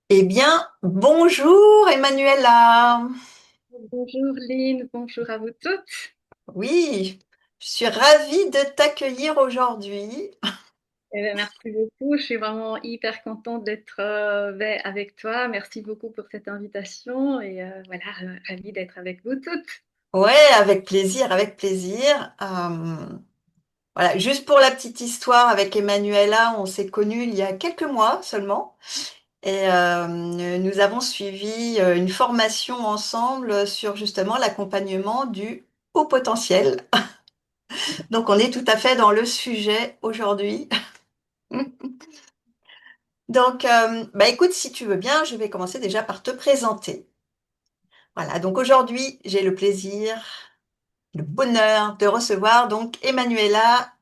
Eh bien, bonjour Emmanuela. Bonjour Lynn, bonjour à vous toutes. Oui, je suis ravie de t'accueillir aujourd'hui. Merci beaucoup, je suis vraiment hyper contente d'être avec toi. Merci beaucoup pour cette invitation et voilà, ravie d'être avec vous toutes. Ouais, avec plaisir, avec plaisir. Voilà, juste pour la petite histoire, avec Emmanuela, on s'est connus il y a quelques mois seulement et nous avons suivi une formation ensemble sur justement l'accompagnement du haut potentiel. Donc, on est tout à fait dans le sujet aujourd'hui. Donc, bah écoute, si tu veux bien, je vais commencer déjà par te présenter. Voilà, donc aujourd'hui, j'ai le plaisir, le bonheur de recevoir donc Emanuela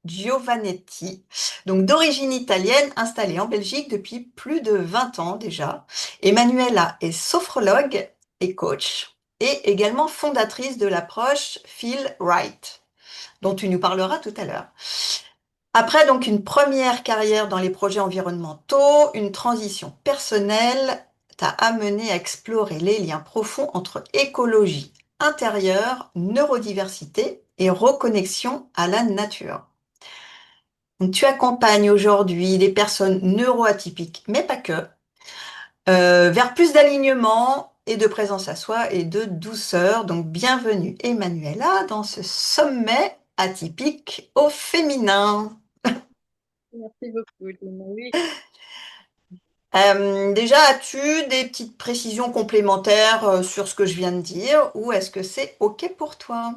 Giovannetti, donc d'origine italienne, installée en Belgique depuis plus de 20 ans déjà. Emanuela est sophrologue et coach et également fondatrice de l'approche Feel Right, dont tu nous parleras tout à l'heure. Après donc une première carrière dans les projets environnementaux, une transition personnelle t'a amené à explorer les liens profonds entre écologie intérieure, neurodiversité et reconnexion à la nature. Donc, tu accompagnes aujourd'hui les personnes neuroatypiques, mais pas que, vers plus d'alignement et de présence à soi et de douceur. Donc bienvenue Emmanuela dans ce sommet atypique au féminin. Merci beaucoup Lynn. Oui, Déjà, as-tu des petites précisions complémentaires sur ce que je viens de dire ou est-ce que c'est OK pour toi?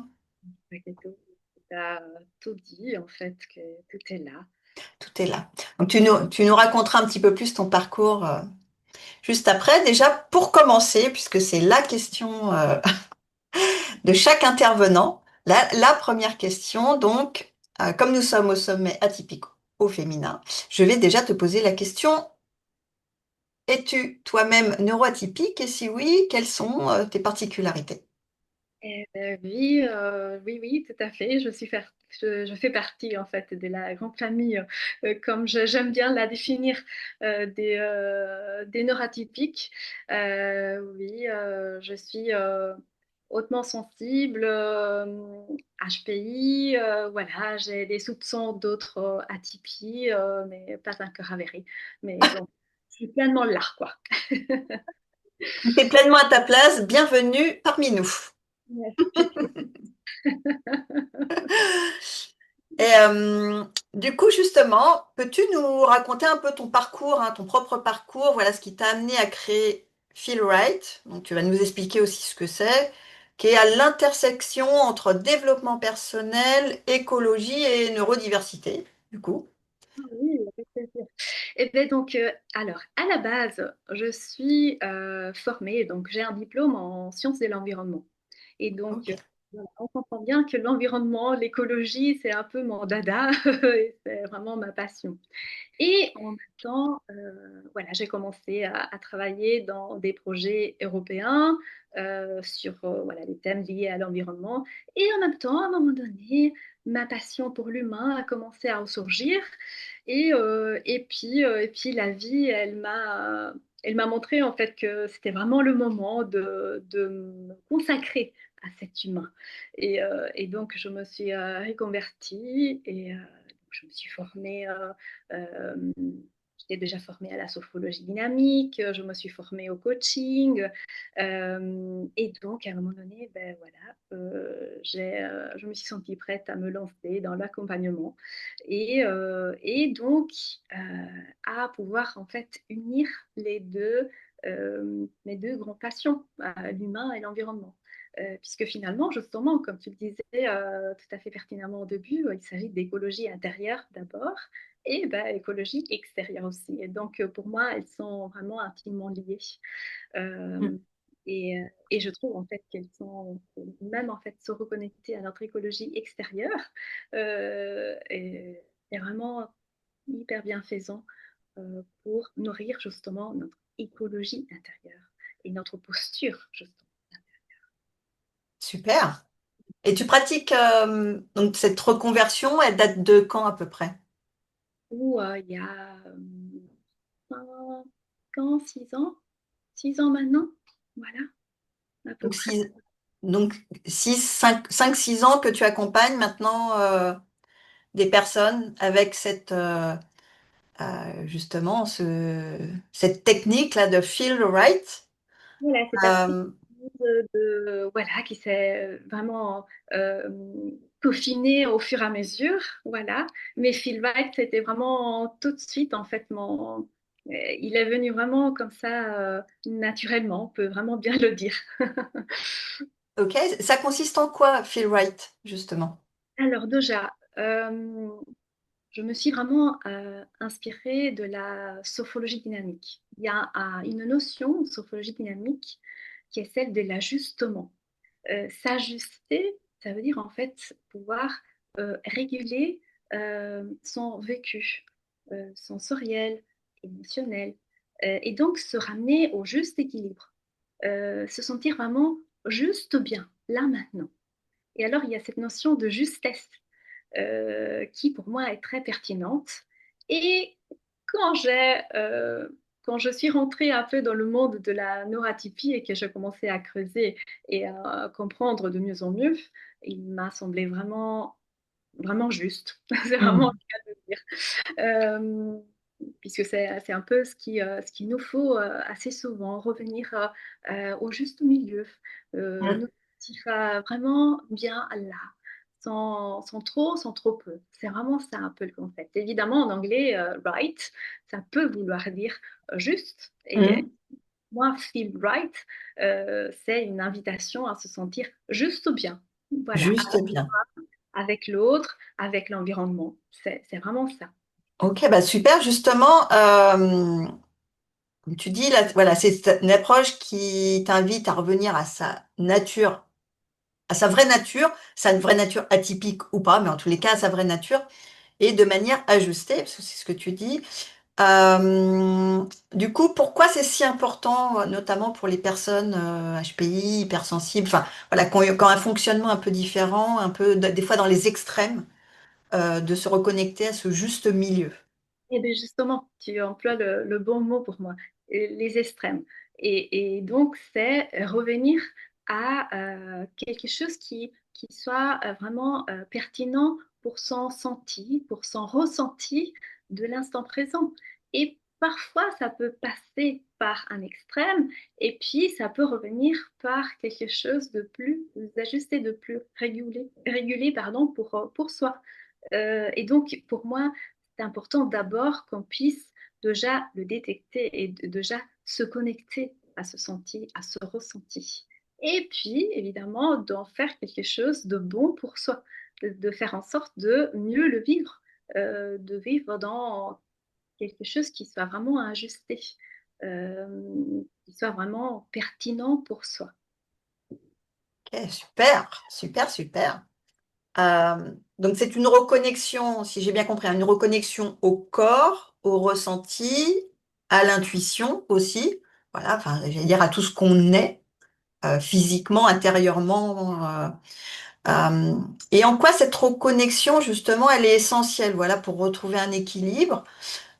tu as tout dit en fait, que tout est là. Tout est là. Donc tu nous raconteras un petit peu plus ton parcours juste après. Déjà, pour commencer, puisque c'est la question de chaque intervenant, la première question, donc, comme nous sommes au sommet atypique au féminin, je vais déjà te poser la question, es-tu toi-même neuroatypique et si oui, quelles sont tes particularités? Oui, oui, oui, tout à fait. Je fais partie en fait de la grande famille, comme j'aime bien la définir, des neuroatypiques. Oui, je suis hautement sensible, HPI, voilà, j'ai des soupçons d'autres atypies, mais pas encore avérés. Mais bon, je suis pleinement là, quoi. Tu es pleinement à ta place, bienvenue parmi nous. Merci. Et du coup, justement, peux-tu nous raconter un peu ton parcours, hein, ton propre parcours, voilà ce qui t'a amené à créer Feel Right. Donc, tu vas nous expliquer aussi ce que c'est, qui est à l'intersection entre développement personnel, écologie et neurodiversité, du coup. Oui, avec plaisir. Et bien donc, alors, à la base, je suis formée, donc j'ai un diplôme en sciences de l'environnement. Et donc, Ok. voilà, on comprend bien que l'environnement, l'écologie, c'est un peu mon dada, et c'est vraiment ma passion. Et en même temps, voilà, j'ai commencé à travailler dans des projets européens sur voilà, les thèmes liés à l'environnement. Et en même temps, à un moment donné, ma passion pour l'humain a commencé à ressurgir. Et puis la vie, elle m'a montré en fait que c'était vraiment le moment de me consacrer à cet humain. Et donc, je me suis reconvertie et je me suis formée. Euh, J'étais déjà formée à la sophrologie dynamique, je me suis formée au coaching. Et donc, à un moment donné, ben voilà, je me suis sentie prête à me lancer dans l'accompagnement et donc euh, à pouvoir en fait unir mes deux grands passions, l'humain et l'environnement. Puisque finalement, justement, comme tu le disais tout à fait pertinemment au début, il s'agit d'écologie intérieure d'abord et ben, écologie extérieure aussi. Et donc, pour moi, elles sont vraiment intimement liées. Hmm. Euh, et je trouve en fait qu'elles sont même en fait se reconnecter à notre écologie extérieure est vraiment hyper bienfaisant pour nourrir justement notre écologie intérieure et notre posture justement. Super. Et tu pratiques donc cette reconversion, elle date de quand à peu près? Où il y a ans, 6 ans maintenant, voilà, à peu Donc, près. donc 6 que tu accompagnes maintenant des personnes avec justement cette technique-là de feel right. Voilà, cette aptitude Euh, voilà, qui s'est vraiment peaufinée au fur et à mesure, voilà. Mais Phil White, c'était vraiment tout de suite, en fait, il est venu vraiment comme ça, naturellement, on peut vraiment bien le dire. ok, ça consiste en quoi, feel right, justement? Alors déjà, je me suis vraiment inspirée de la sophologie dynamique. Il y a une notion en sophologie dynamique qui est celle de l'ajustement. S'ajuster, ça veut dire en fait pouvoir réguler son vécu sensoriel, émotionnel, et donc se ramener au juste équilibre, se sentir vraiment juste bien, là maintenant. Et alors il y a cette notion de justesse qui pour moi est très pertinente. Et quand quand je suis rentrée un peu dans le monde de la neuroatypie et que je commençais à creuser et à comprendre de mieux en mieux, il m'a semblé vraiment juste. C'est vraiment Hmm. le cas de le dire. Euh, Puisque c'est un peu ce qu'il nous faut assez souvent, revenir au juste milieu, nous sentir vraiment bien là, sans trop peu. C'est vraiment ça un peu le concept. Évidemment, en anglais, right, ça peut vouloir dire juste. Et Hmm. moi, feel right, c'est une invitation à se sentir juste bien. Voilà, Juste bien. avec l'autre, avec l'environnement. C'est vraiment ça. Ok, bah super. Justement, tu dis là, voilà, c'est une approche qui t'invite à revenir à sa nature, à sa vraie nature atypique ou pas, mais en tous les cas à sa vraie nature, et de manière ajustée, parce que c'est ce que tu dis. Euh, du coup, pourquoi c'est si important, notamment pour les personnes HPI, hypersensibles, enfin voilà, qui ont un fonctionnement un peu différent, un peu des fois dans les extrêmes, de se reconnecter à ce juste milieu. Et bien justement, tu emploies le bon mot pour moi, les extrêmes. Et donc, c'est revenir à quelque chose qui soit vraiment pertinent pour son senti, pour son ressenti de l'instant présent. Et parfois, ça peut passer par un extrême, et puis ça peut revenir par quelque chose de plus ajusté, de plus régulé pardon, pour soi. Et donc, pour moi, c'est important d'abord qu'on puisse déjà le détecter et déjà se connecter à ce senti, à ce ressenti. Et puis, évidemment, d'en faire quelque chose de bon pour soi, de faire en sorte de mieux le vivre, de vivre dans quelque chose qui soit vraiment ajusté, qui soit vraiment pertinent pour soi. Ok, super, super, super. Donc c'est une reconnexion, si j'ai bien compris, hein, une reconnexion au corps, au ressenti, à l'intuition aussi. Voilà, enfin, j'allais dire à tout ce qu'on est physiquement, intérieurement. Euh, et en quoi cette reconnexion, justement, elle est essentielle, voilà, pour retrouver un équilibre.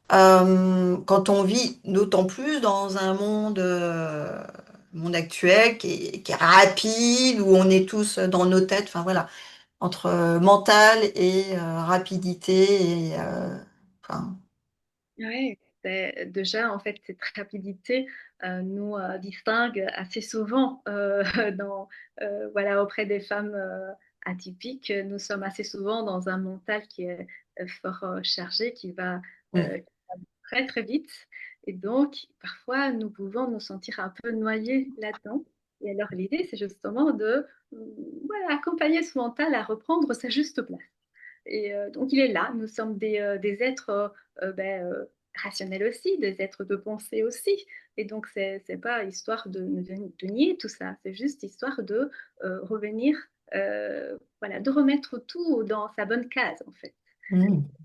Quand on vit d'autant plus dans un monde actuel qui est rapide, où on est tous dans nos têtes, enfin voilà, entre mental et rapidité et enfin, Ouais, déjà, en fait, cette rapidité nous distingue assez souvent voilà, auprès des femmes atypiques. Nous sommes assez souvent dans un mental qui est fort chargé, mm, qui va très, très vite. Et donc, parfois, nous pouvons nous sentir un peu noyés là-dedans. Et alors, l'idée, c'est justement voilà, accompagner ce mental à reprendre sa juste place. Et donc il est là, nous sommes des êtres rationnels aussi, des êtres de pensée aussi. Et donc c'est pas histoire de nier tout ça, c'est juste histoire de revenir, voilà, de remettre tout dans sa bonne case en fait. mm.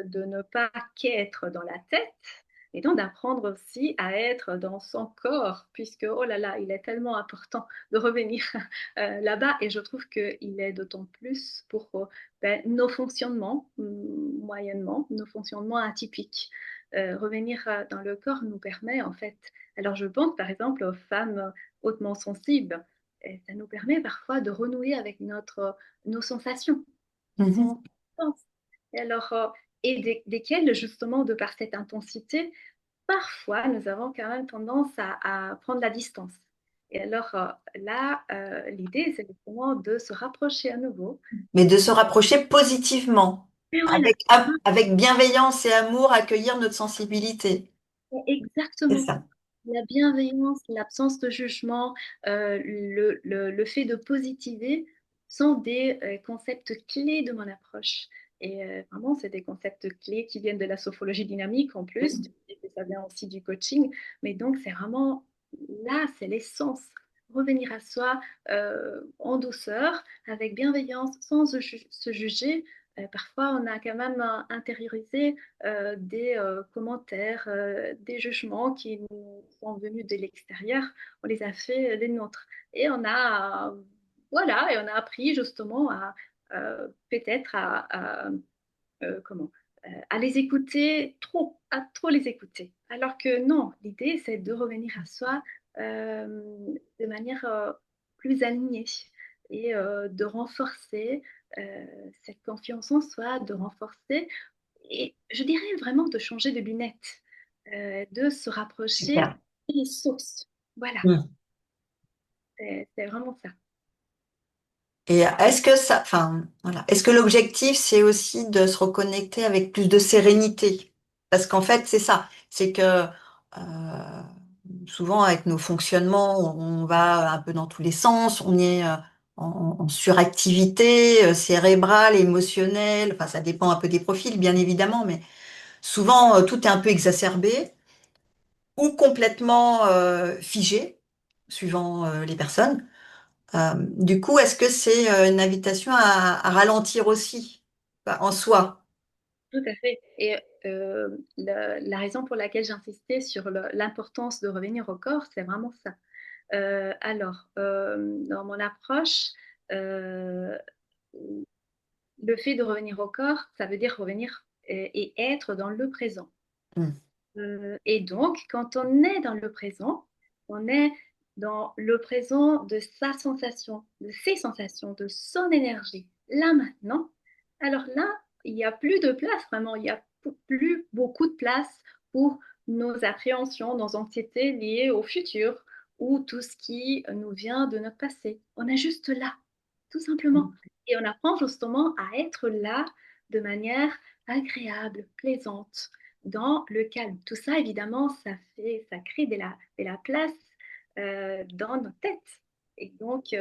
De ne pas qu'être dans la tête, Et donc d'apprendre aussi à être dans son corps, puisque, oh là là, il est tellement important de revenir là-bas. Et je trouve qu'il est d'autant plus pour nos fonctionnements, moyennement, nos fonctionnements atypiques. Revenir dans le corps nous permet en fait, alors je pense par exemple aux femmes hautement sensibles, et ça nous permet parfois de renouer avec nos sensations qui Mhm. sont intenses. Et alors, desquelles justement, de par cette intensité, parfois nous avons quand même tendance à prendre la distance. Et alors là, l'idée, c'est justement de se rapprocher à nouveau. Mais de se rapprocher positivement, Et voilà, avec bienveillance et amour, accueillir notre sensibilité. C'est exactement. ça. La bienveillance, l'absence de jugement, le fait de positiver sont des concepts clés de mon approche. Et vraiment, c'est des concepts clés qui viennent de la sophrologie dynamique en plus, et que ça vient aussi du coaching. Mais donc, c'est vraiment là, c'est l'essence. Revenir à soi en douceur, avec bienveillance, sans se juger. Parfois, on a quand même intériorisé des commentaires, des jugements qui nous sont venus de l'extérieur, on les a fait les nôtres. Et voilà, et on a appris justement à peut-être comment, à les écouter trop, à trop les écouter. Alors que non, l'idée c'est de revenir à soi euh, de manière plus alignée et de renforcer cette confiance en soi, de renforcer et je dirais vraiment de changer de lunettes, de se rapprocher Super. des sources. Voilà, Mm. c'est vraiment ça. Et est-ce que ça, enfin, voilà, est-ce que l'objectif, c'est aussi de se reconnecter avec plus de sérénité? Parce qu'en fait, c'est ça, c'est que souvent avec nos fonctionnements, on va un peu dans tous les sens, on est en suractivité cérébrale, émotionnelle, enfin ça dépend un peu des profils, bien évidemment, mais souvent tout est un peu exacerbé ou complètement figé, suivant les personnes. Du coup, est-ce que c'est une invitation à ralentir aussi, enfin, en soi? Tout à fait. Et la raison pour laquelle j'insistais sur l'importance de revenir au corps, c'est vraiment ça. Dans mon approche, euh, le fait de revenir au corps, ça veut dire revenir et être dans le présent. Hmm. Et donc, quand on est dans le présent, on est dans le présent de sa sensation, de ses sensations, de son énergie, là maintenant. Alors là, il n'y a plus de place vraiment, il n'y a plus beaucoup de place pour nos appréhensions, nos anxiétés liées au futur ou tout ce qui nous vient de notre passé. On est juste là, tout simplement. Et on apprend justement à être là de manière agréable, plaisante dans le calme. Tout ça, évidemment, ça crée de la place dans notre tête. Et donc,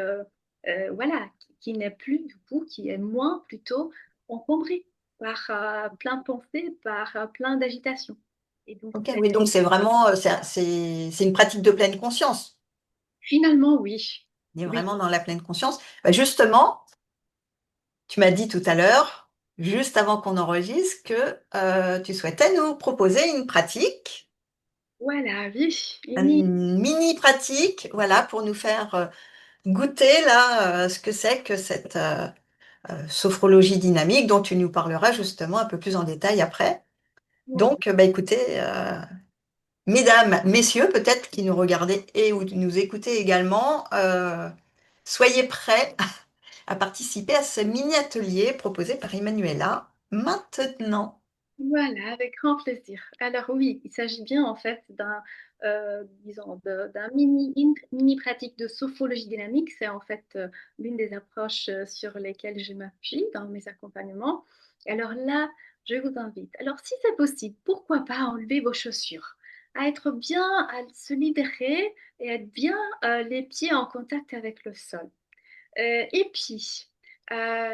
voilà, qui n'est plus du coup, qui est moins plutôt encombré par plein de pensées, par plein d'agitation. Et donc, Ok, oui, donc c'est vraiment, c'est une pratique de pleine conscience. finalement, oui. On est Oui, vraiment dans la pleine conscience. Bah, justement, tu m'as dit tout à l'heure, juste avant qu'on enregistre, que tu souhaitais nous proposer une pratique, voilà, oui. une mini pratique, voilà, pour nous faire goûter là ce que c'est que cette sophrologie dynamique dont tu nous parleras justement un peu plus en détail après. Voilà. Donc, bah, écoutez, mesdames, messieurs, peut-être qui nous regardez et ou nous écoutez également, soyez prêts à participer à ce mini atelier proposé par Emmanuela maintenant. Voilà, avec grand plaisir. Alors oui, il s'agit bien en fait disons, d'un mini pratique de sophrologie dynamique. C'est en fait l'une des approches sur lesquelles je m'appuie dans mes accompagnements. Alors là, je vous invite. Alors si c'est possible, pourquoi pas enlever vos chaussures, à être bien, à se libérer et être bien les pieds en contact avec le sol. Et puis,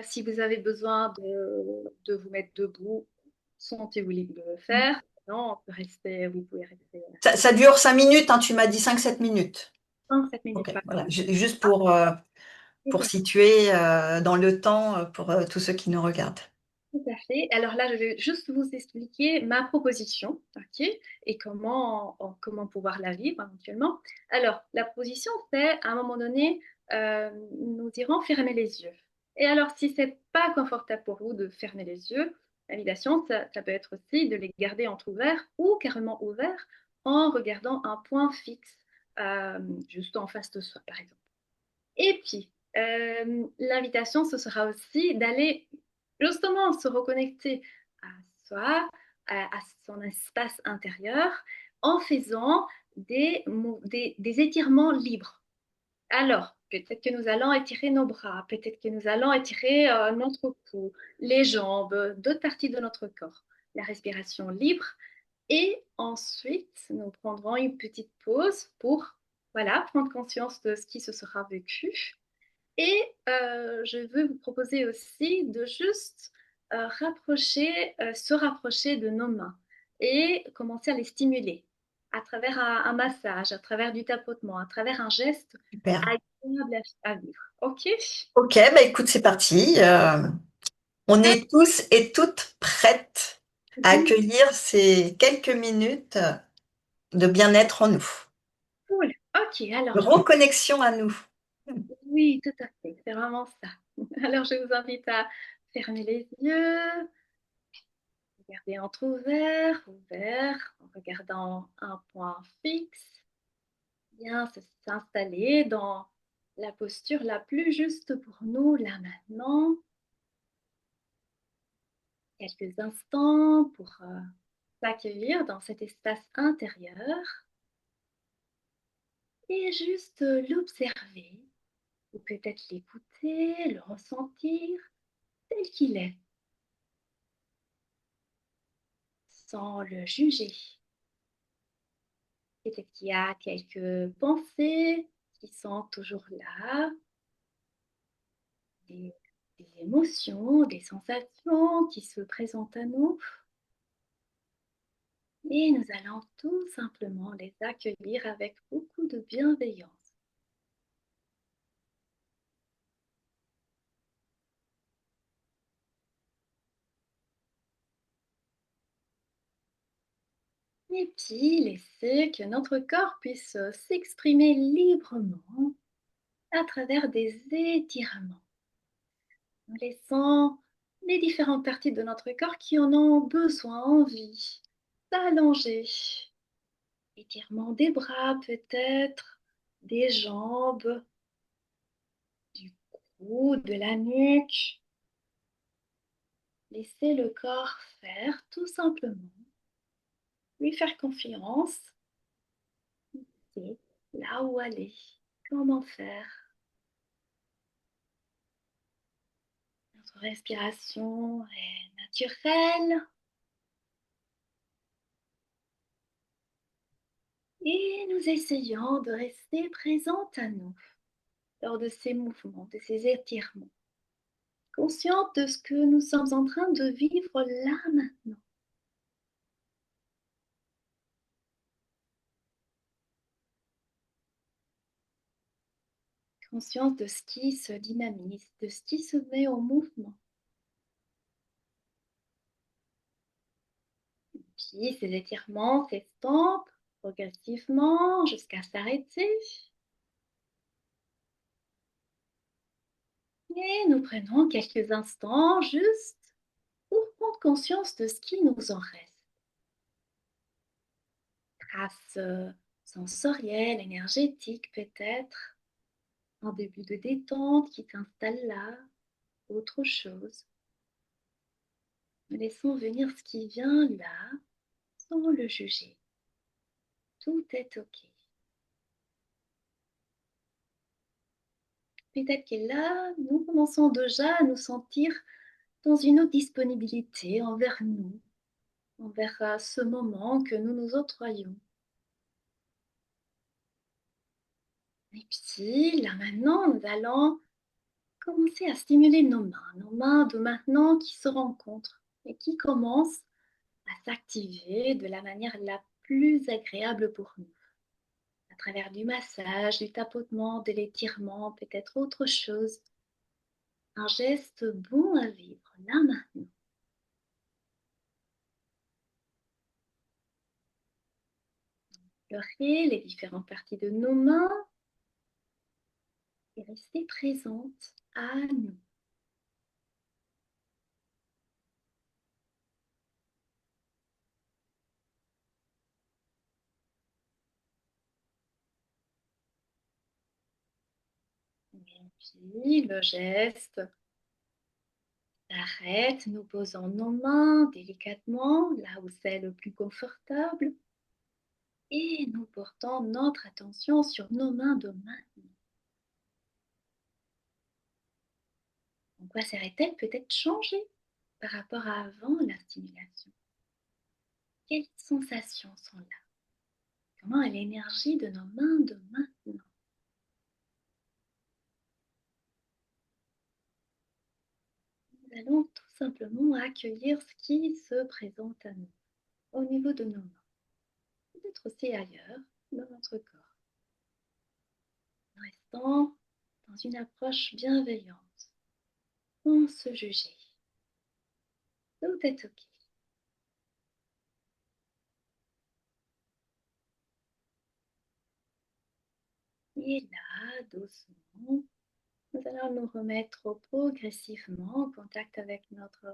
si vous avez besoin de vous mettre debout, sentez-vous libre de le faire. Non, on peut rester, vous pouvez rester Ça dure 5 minutes, hein, tu m'as dit 5-7 minutes. 5-7 minutes Ok, par voilà, jour. juste Et pour voilà. situer dans le temps pour tous ceux qui nous regardent. Tout à fait. Alors là, je vais juste vous expliquer ma proposition, ok, et comment pouvoir la vivre éventuellement. Alors, la proposition, c'est à un moment donné, nous irons fermer les yeux. Et alors, si c'est pas confortable pour vous de fermer les yeux, l'invitation, ça peut être aussi de les garder entrouverts ou carrément ouverts en regardant un point fixe, juste en face de soi, par exemple. Et puis, l'invitation, ce sera aussi d'aller justement se reconnecter à soi, à son espace intérieur, en faisant des étirements libres. Alors, peut-être que nous allons étirer nos bras, peut-être que nous allons étirer notre cou, les jambes, d'autres parties de notre corps. La respiration libre. Et ensuite, nous prendrons une petite pause pour, voilà, prendre conscience de ce qui se sera vécu et je veux vous proposer aussi de juste se rapprocher de nos mains et commencer à les stimuler à travers un massage, à travers du tapotement, à travers un geste Super. agréable à vivre. Ok? Ok, bah écoute, c'est parti. On Ah, est tous et toutes prêtes à oui, accueillir ces quelques minutes de bien-être en nous, cool. Ok, de alors reconnexion à nous. oui, tout à fait, c'est vraiment ça. Alors je vous invite à fermer les yeux, garder entrouvert, ouvert, en regardant un point fixe. Bien s'installer dans la posture la plus juste pour nous, là maintenant. Quelques instants pour s'accueillir dans cet espace intérieur et juste l'observer ou peut-être l'écouter, le ressentir tel qu'il est, sans le juger. Peut-être qu'il y a quelques pensées qui sont toujours là, des, des émotions, des sensations qui se présentent à nous. Et nous allons tout simplement les accueillir avec beaucoup de bienveillance. Et puis laisser que notre corps puisse s'exprimer librement à travers des étirements. Nous laissons les différentes parties de notre corps qui en ont besoin, envie, s'allonger. Étirement des bras peut-être, des jambes, du cou, de la nuque. Laisser le corps faire tout simplement. Lui faire confiance, c'est là où aller, comment faire. Notre respiration est naturelle et nous essayons de rester présente à nous lors de ces mouvements, de ces étirements, consciente de ce que nous sommes en train de vivre là maintenant, consciente de ce qui se dynamise, de ce qui se met en mouvement. Puis ces étirements s'estampent progressivement jusqu'à s'arrêter. Et nous prenons quelques instants juste pour prendre conscience de ce qui nous en reste. Traces sensorielles, énergétiques peut-être, un début de détente qui s'installe là, autre chose. Nous laissons venir ce qui vient là, sans le juger. Tout est OK. Peut-être que là, nous commençons déjà à nous sentir dans une autre disponibilité envers nous, envers ce moment que nous nous octroyons. Et puis, là maintenant, nous allons commencer à stimuler nos mains de maintenant qui se rencontrent et qui commencent à s'activer de la manière la plus agréable pour nous, à travers du massage, du tapotement, de l'étirement, peut-être autre chose. Un geste bon à vivre là maintenant. explorer les différentes parties de nos mains et rester présente à nous. Et puis le geste s'arrête, nous posons nos mains délicatement là où c'est le plus confortable et nous portons notre attention sur nos mains de maintenant. En quoi serait-elle peut-être changée par rapport à avant la stimulation? Quelles sensations sont là? Comment est l'énergie de nos mains de maintenant? Nous allons tout simplement accueillir ce qui se présente à nous, au niveau de nos mains, peut-être aussi ailleurs dans notre corps, en restant dans une approche bienveillante, sans se juger. Tout est OK. Et là, doucement, nous allons nous remettre progressivement en contact avec notre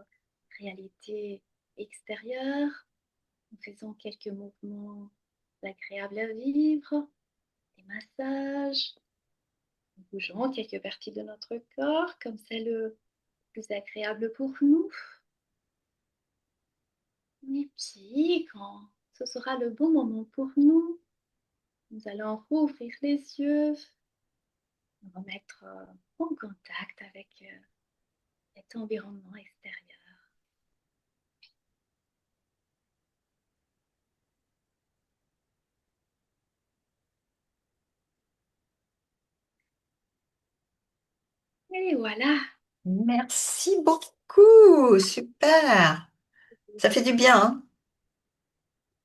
réalité extérieure, en faisant quelques mouvements agréables à vivre, des massages, en bougeant quelques parties de notre corps comme c'est le plus agréable pour nous. Et puis, quand ce sera le bon moment pour nous, nous allons rouvrir les yeux, nous remettre en contact avec cet environnement extérieur. Et voilà. Merci beaucoup, super. Ça fait du bien, hein,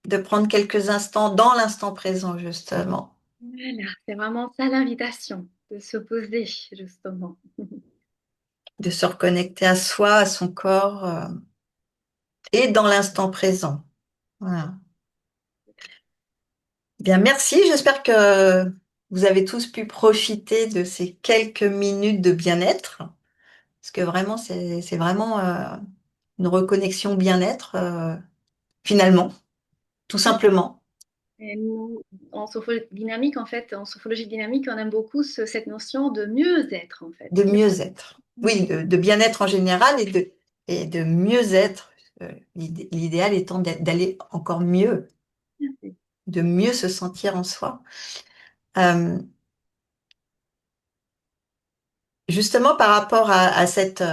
de prendre quelques instants dans l'instant présent, justement, Voilà, c'est vraiment ça l'invitation, de se poser justement. de se reconnecter à soi, à son corps, et dans l'instant présent. Voilà. Bien, merci. J'espère que vous avez tous pu profiter de ces quelques minutes de bien-être, parce que vraiment, c'est vraiment une reconnexion bien-être, finalement, tout simplement, Et nous, en sophrologie dynamique, en fait, en sophrologie dynamique, on aime beaucoup cette notion de mieux-être, en fait. de mieux-être. Oui, de bien-être en général et de mieux-être. L'idéal étant d'aller encore mieux, de mieux se sentir en soi. Euh, Justement, par rapport à cette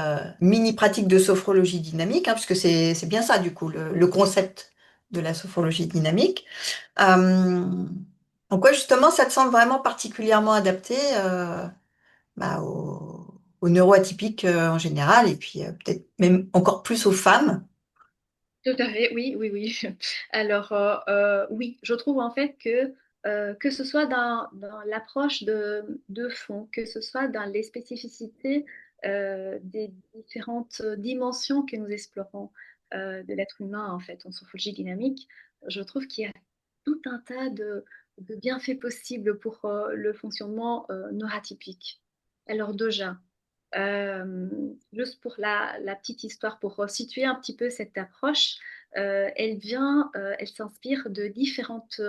mini pratique de sophrologie dynamique, hein, parce que c'est bien ça, du coup, le concept de la sophrologie dynamique, euh, en quoi justement ça te semble vraiment particulièrement adapté bah, aux neuroatypiques en général, et puis peut-être même encore plus aux femmes. Tout à fait, oui, oui, oui. Alors, oui, je trouve en fait que ce soit dans l'approche de fond, que ce soit dans les spécificités des différentes dimensions que nous explorons de l'être humain, en fait, en sophrologie dynamique, je trouve qu'il y a tout un tas de bienfaits possibles pour le fonctionnement neuroatypique. Alors déjà, euh, juste pour la petite histoire, pour situer un petit peu cette approche, elle s'inspire de différentes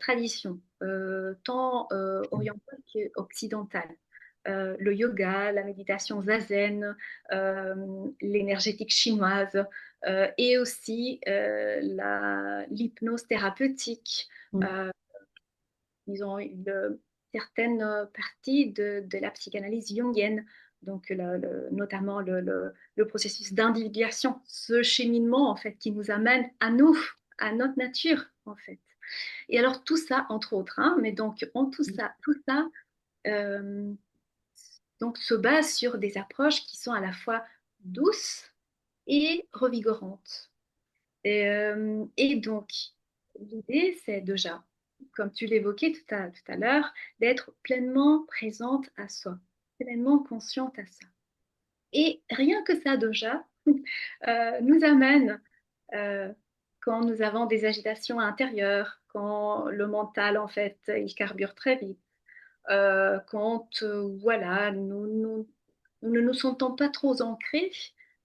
traditions, tant orientales qu'occidentales. Le yoga, la méditation zazen, l'énergétique chinoise, et aussi l'hypnose thérapeutique. Mm. Euh, ils ont certaines parties de la psychanalyse jungienne, donc notamment le processus d'individuation, ce cheminement en fait qui nous amène à nous, à notre nature en fait. Et alors tout ça, entre autres, hein, mais donc tout ça euh, donc, se base sur des approches qui sont à la fois douces et revigorantes. Et donc, l'idée, c'est déjà, comme tu l'évoquais tout à l'heure, d'être pleinement présente à soi, pleinement consciente à ça. Et rien que ça, déjà, nous amène euh, quand nous avons des agitations intérieures, quand le mental, en fait, il carbure très vite, quand, voilà, nous ne nous sentons pas trop ancrés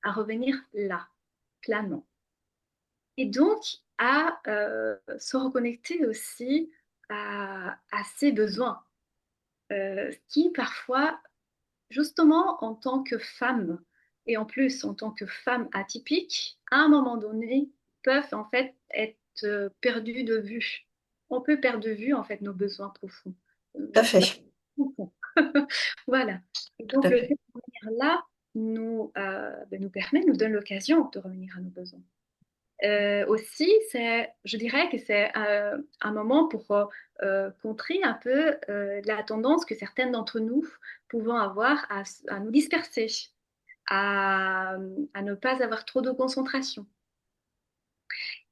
à revenir là, planement. Et donc, à se reconnecter aussi à ses besoins, qui parfois, justement, en tant que femme, et en plus en tant que femme atypique, à un moment donné, peuvent en fait être perdues de vue. On peut perdre de vue en fait nos besoins profonds. Tout à Nos besoins fait, profonds. Voilà. Et tout donc à le fait fait. de revenir là nous permet, nous donne l'occasion de revenir à nos besoins. Aussi, je dirais que c'est un moment pour contrer un peu la tendance que certaines d'entre nous pouvons avoir à nous disperser, à, à ne pas avoir trop de concentration.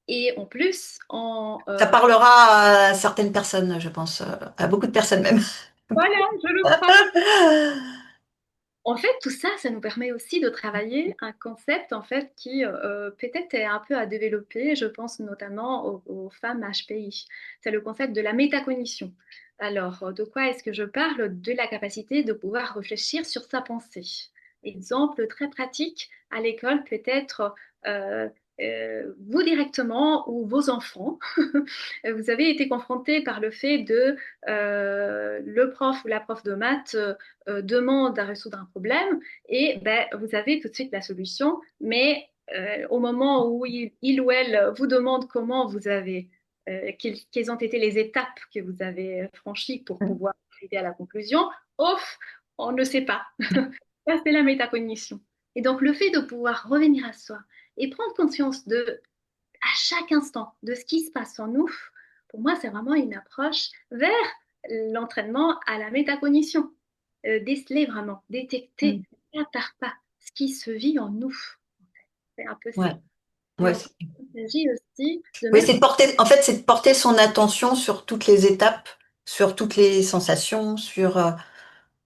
Et en plus, Ça parlera à certaines personnes, je pense, à beaucoup de personnes même. voilà, je le crois. En fait, tout ça, ça nous permet aussi de travailler un concept en fait qui peut-être est un peu à développer. Je pense notamment aux femmes HPI. C'est le concept de la métacognition. Alors, de quoi est-ce que je parle? De la capacité de pouvoir réfléchir sur sa pensée. Exemple très pratique à l'école, peut-être euh, vous directement ou vos enfants. Vous avez été confronté par le fait de le prof ou la prof de maths demande à résoudre un problème et ben, vous avez tout de suite la solution, mais au moment où il ou elle vous demande comment vous avez, quelles ont été les étapes que vous avez franchies pour pouvoir arriver à la conclusion, off, on ne sait pas. Ça, c'est la métacognition. Et donc, le fait de pouvoir revenir à soi et prendre conscience de, à chaque instant, de ce qui se passe en nous, pour moi, c'est vraiment une approche vers l'entraînement à la métacognition. Déceler vraiment, détecter Mm. pas par pas ce qui se vit en nous. C'est un peu ça. Ouais, Et ouais. en fait, il s'agit aussi de Oui, mettre c'est de porter, en fait, c'est de porter son attention sur toutes les étapes, sur toutes les sensations,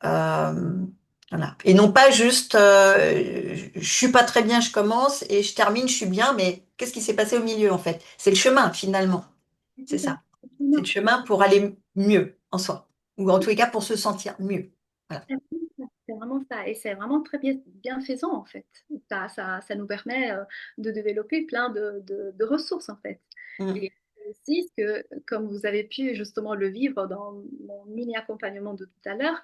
euh, voilà. Et non pas juste, je suis pas très bien, je commence et je termine, je suis bien, mais qu'est-ce qui s'est passé au milieu en fait? C'est le chemin finalement, c'est c'est ça. ça. C'est le chemin pour aller mieux en soi, ou en tous les cas pour se sentir mieux. Voilà. C'est vraiment ça. Et c'est vraiment très bienfaisant, en fait. Ça nous permet de développer plein de ressources, en fait. Mm. Et aussi, comme vous avez pu justement le vivre dans mon mini-accompagnement de tout à l'heure,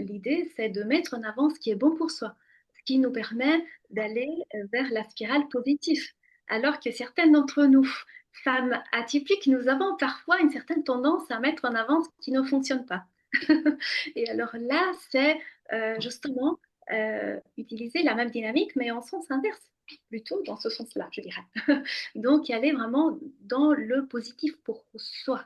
l'idée, c'est de mettre en avant ce qui est bon pour soi, ce qui nous permet d'aller vers la spirale positive. Alors que certaines d'entre nous, femmes atypiques, nous avons parfois une certaine tendance à mettre en avant ce qui ne fonctionne pas. Et alors là, c'est justement utiliser la même dynamique, mais en sens inverse, plutôt dans ce sens-là, je dirais. Donc, y aller vraiment dans le positif pour soi.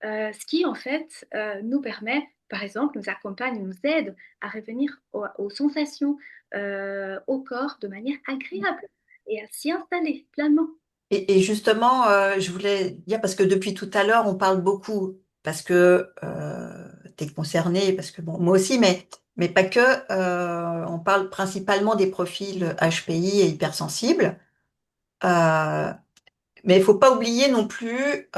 Ce qui, en fait, nous permet, par exemple, nous accompagne, nous aide à revenir aux sensations, au corps de manière agréable et à s'y installer pleinement. Et justement, je voulais dire, parce que depuis tout à l'heure, on parle beaucoup, parce que tu es concerné, parce que bon, moi aussi, mais pas que, on parle principalement des profils HPI et hypersensibles. Euh, mais il faut pas oublier non plus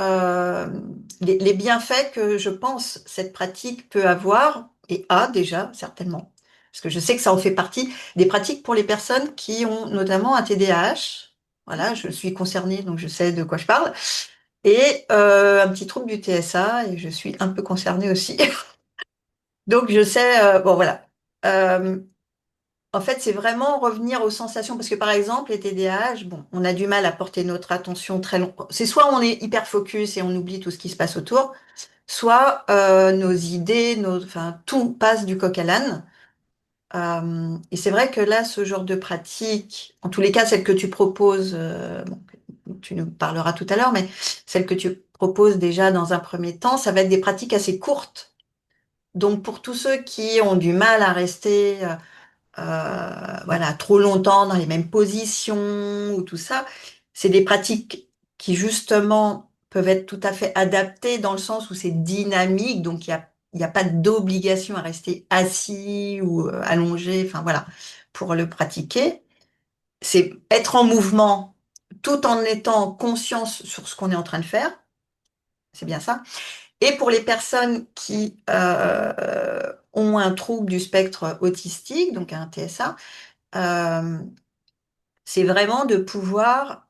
les bienfaits que je pense cette pratique peut avoir, et a déjà, certainement. Parce que je sais que ça en fait partie des pratiques pour les personnes qui ont notamment un TDAH. Voilà, je suis concernée, donc je sais de quoi je parle. Et un petit trouble du TSA, et je suis un peu concernée aussi. Donc je sais, bon voilà. Euh, En fait, c'est vraiment revenir aux sensations, parce que par exemple, les TDAH, bon, on a du mal à porter notre attention très longtemps. C'est soit on est hyper focus et on oublie tout ce qui se passe autour, soit nos idées, enfin, tout passe du coq à l'âne. Et c'est vrai que là, ce genre de pratique, en tous les cas, celle que tu proposes, bon, tu nous parleras tout à l'heure, mais celle que tu proposes déjà dans un premier temps, ça va être des pratiques assez courtes. Donc pour tous ceux qui ont du mal à rester voilà, trop longtemps dans les mêmes positions ou tout ça, c'est des pratiques qui justement peuvent être tout à fait adaptées dans le sens où c'est dynamique, donc il y a pas d'obligation à rester assis ou allongé, enfin voilà, pour le pratiquer. C'est être en mouvement tout en étant en conscience sur ce qu'on est en train de faire. C'est bien ça. Et pour les personnes qui ont un trouble du spectre autistique, donc un TSA, euh, c'est vraiment de pouvoir,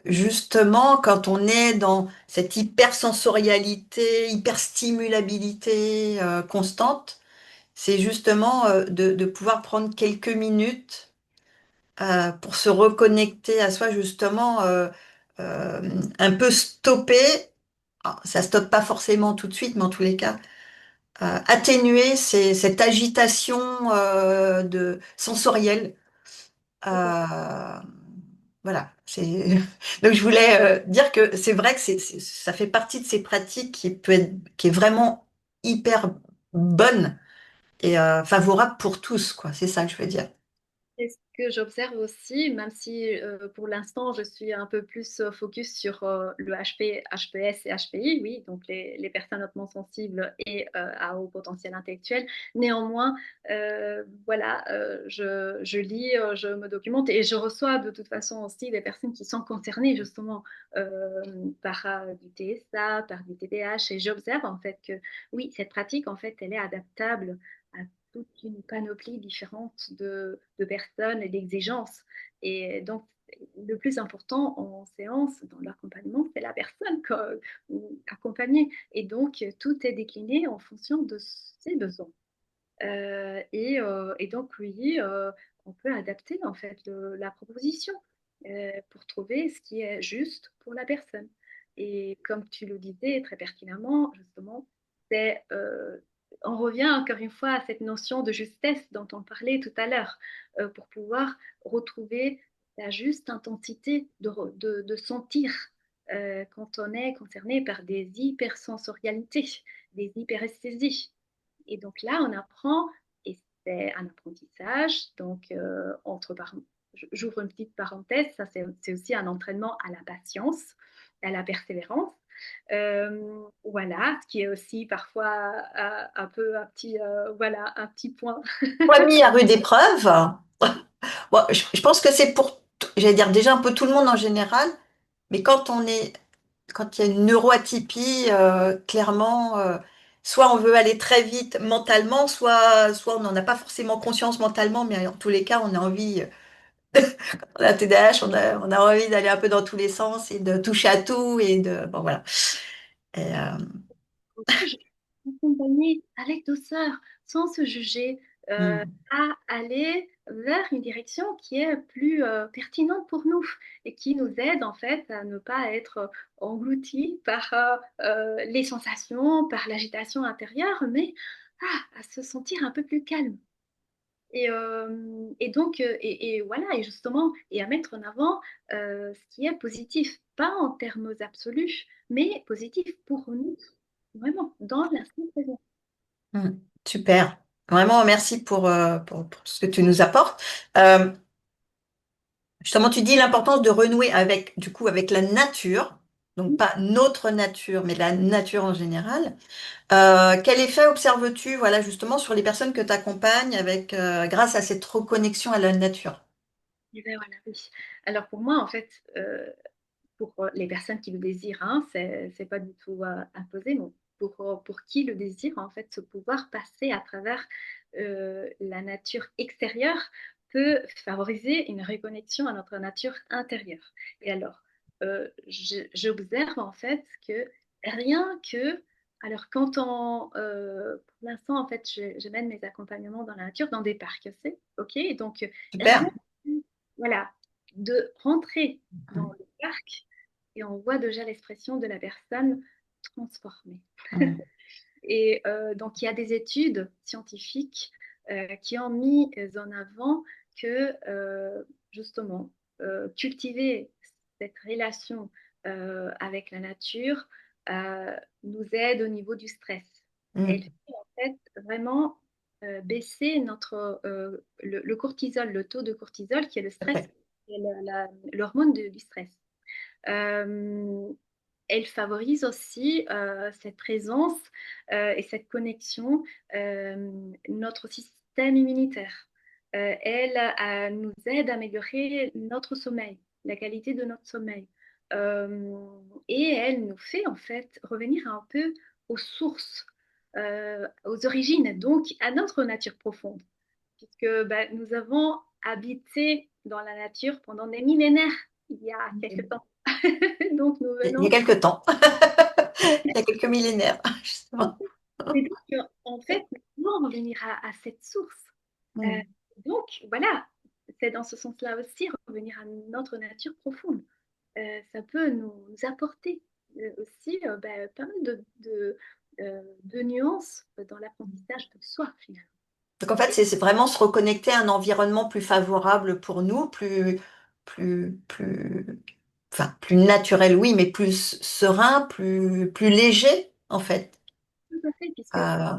justement, quand on est dans cette hypersensorialité, hyperstimulabilité constante, c'est justement de pouvoir prendre quelques minutes pour se reconnecter à soi, justement, euh, un peu stopper. Alors, ça stoppe pas forcément tout de suite, mais en tous les cas, atténuer cette agitation sensorielle. Euh, voilà. Donc je voulais dire que c'est vrai que ça fait partie de ces pratiques qui est vraiment hyper bonne et favorable pour tous, quoi. C'est ça que je veux dire. Et ce que j'observe aussi, même si pour l'instant je suis un peu plus focus sur le HP, HPS et HPI, oui, donc les personnes hautement sensibles et à haut potentiel intellectuel, néanmoins, voilà, je lis, je me documente et je reçois de toute façon aussi des personnes qui sont concernées justement par du TSA, par du TDAH et j'observe en fait que oui, cette pratique en fait, elle est adaptable à toute une panoplie différente de personnes et d'exigences. Et donc, le plus important en séance, dans l'accompagnement, c'est la personne accompagnée. Et donc, tout est décliné en fonction de ses besoins. Et donc, oui, on peut adapter en fait la proposition pour trouver ce qui est juste pour la personne. Et comme tu le disais très pertinemment, justement, c'est, on revient encore une fois à cette notion de justesse dont on parlait tout à l'heure, pour pouvoir retrouver la juste intensité de sentir quand on est concerné par des hypersensorialités, des hyperesthésies. Et donc là, on apprend, et c'est un apprentissage, donc j'ouvre une petite parenthèse, ça c'est aussi un entraînement à la patience, à la persévérance. Voilà, ce qui est aussi parfois un peu un petit, voilà, un petit point. Pas mis à rude épreuve. Bon, je pense que c'est pour, j'allais dire déjà un peu tout le monde en général, mais quand il y a une neuroatypie, clairement, soit on veut aller très vite mentalement, soit on n'en a pas forcément conscience mentalement, mais en tous les cas, on a envie, on a TDAH, on a envie d'aller un peu dans tous les sens et de toucher à tout et bon voilà. Et, Je suis accompagner avec douceur, sans se juger, hmm, à aller vers une direction qui est plus pertinente pour nous et qui nous aide en fait à ne pas être engloutis par les sensations, par l'agitation intérieure, mais à se sentir un peu plus calme. Et donc, et voilà, et justement, et à mettre en avant ce qui est positif, pas en termes absolus, mais positif pour nous, vraiment, dans l'instant présent. hmm, super. Vraiment, merci pour ce que tu nous apportes. Euh, Justement, tu dis l'importance de renouer avec, du coup, avec la nature, donc pas notre nature, mais la nature en général. Quel effet observes-tu, voilà, justement, sur les personnes que tu accompagnes grâce à cette reconnexion à la nature? Et ben voilà, oui. Alors pour moi, en fait, pour les personnes qui le désirent, hein, c'est pas du tout imposé, mais pour qui le désire, en fait, ce pouvoir passer à travers la nature extérieure peut favoriser une reconnexion à notre nature intérieure. Et alors, j'observe en fait que rien que, alors quand pour l'instant, en fait, je mène mes accompagnements dans la nature, dans des parcs, c'est ok, donc rien Super. que, voilà, de rentrer dans Mm, le parc et on voit déjà l'expression de la personne transformée. mm, Et donc, il y a des études scientifiques qui ont mis en avant que, justement, cultiver cette relation avec la nature nous aide au niveau du stress. Elle mm. fait en fait vraiment baisser le cortisol, le taux de cortisol qui est le Tout à stress, fait. qui est l'hormone du stress. Euh, Elle favorise aussi cette présence et cette connexion, notre système immunitaire. Elle nous aide à améliorer notre sommeil, la qualité de notre sommeil. Euh, et elle nous fait en fait revenir un peu aux sources, aux origines, donc à notre nature profonde, puisque ben, nous avons habité dans la nature pendant des millénaires il y a quelques temps. Donc nous Il y a venons. quelque temps, il y a quelques millénaires, justement. Et donc, en fait, nous devons revenir à cette source. Euh, Mm. donc, voilà, c'est dans ce sens-là aussi revenir à notre nature profonde. Ça peut nous apporter aussi ben, pas mal de nuances dans l'apprentissage de soi, finalement. Donc en fait, c'est vraiment se reconnecter à un environnement plus favorable pour nous, plus, enfin, plus naturel, oui, mais plus serein, plus léger, en fait. Tout à fait, puisque Euh,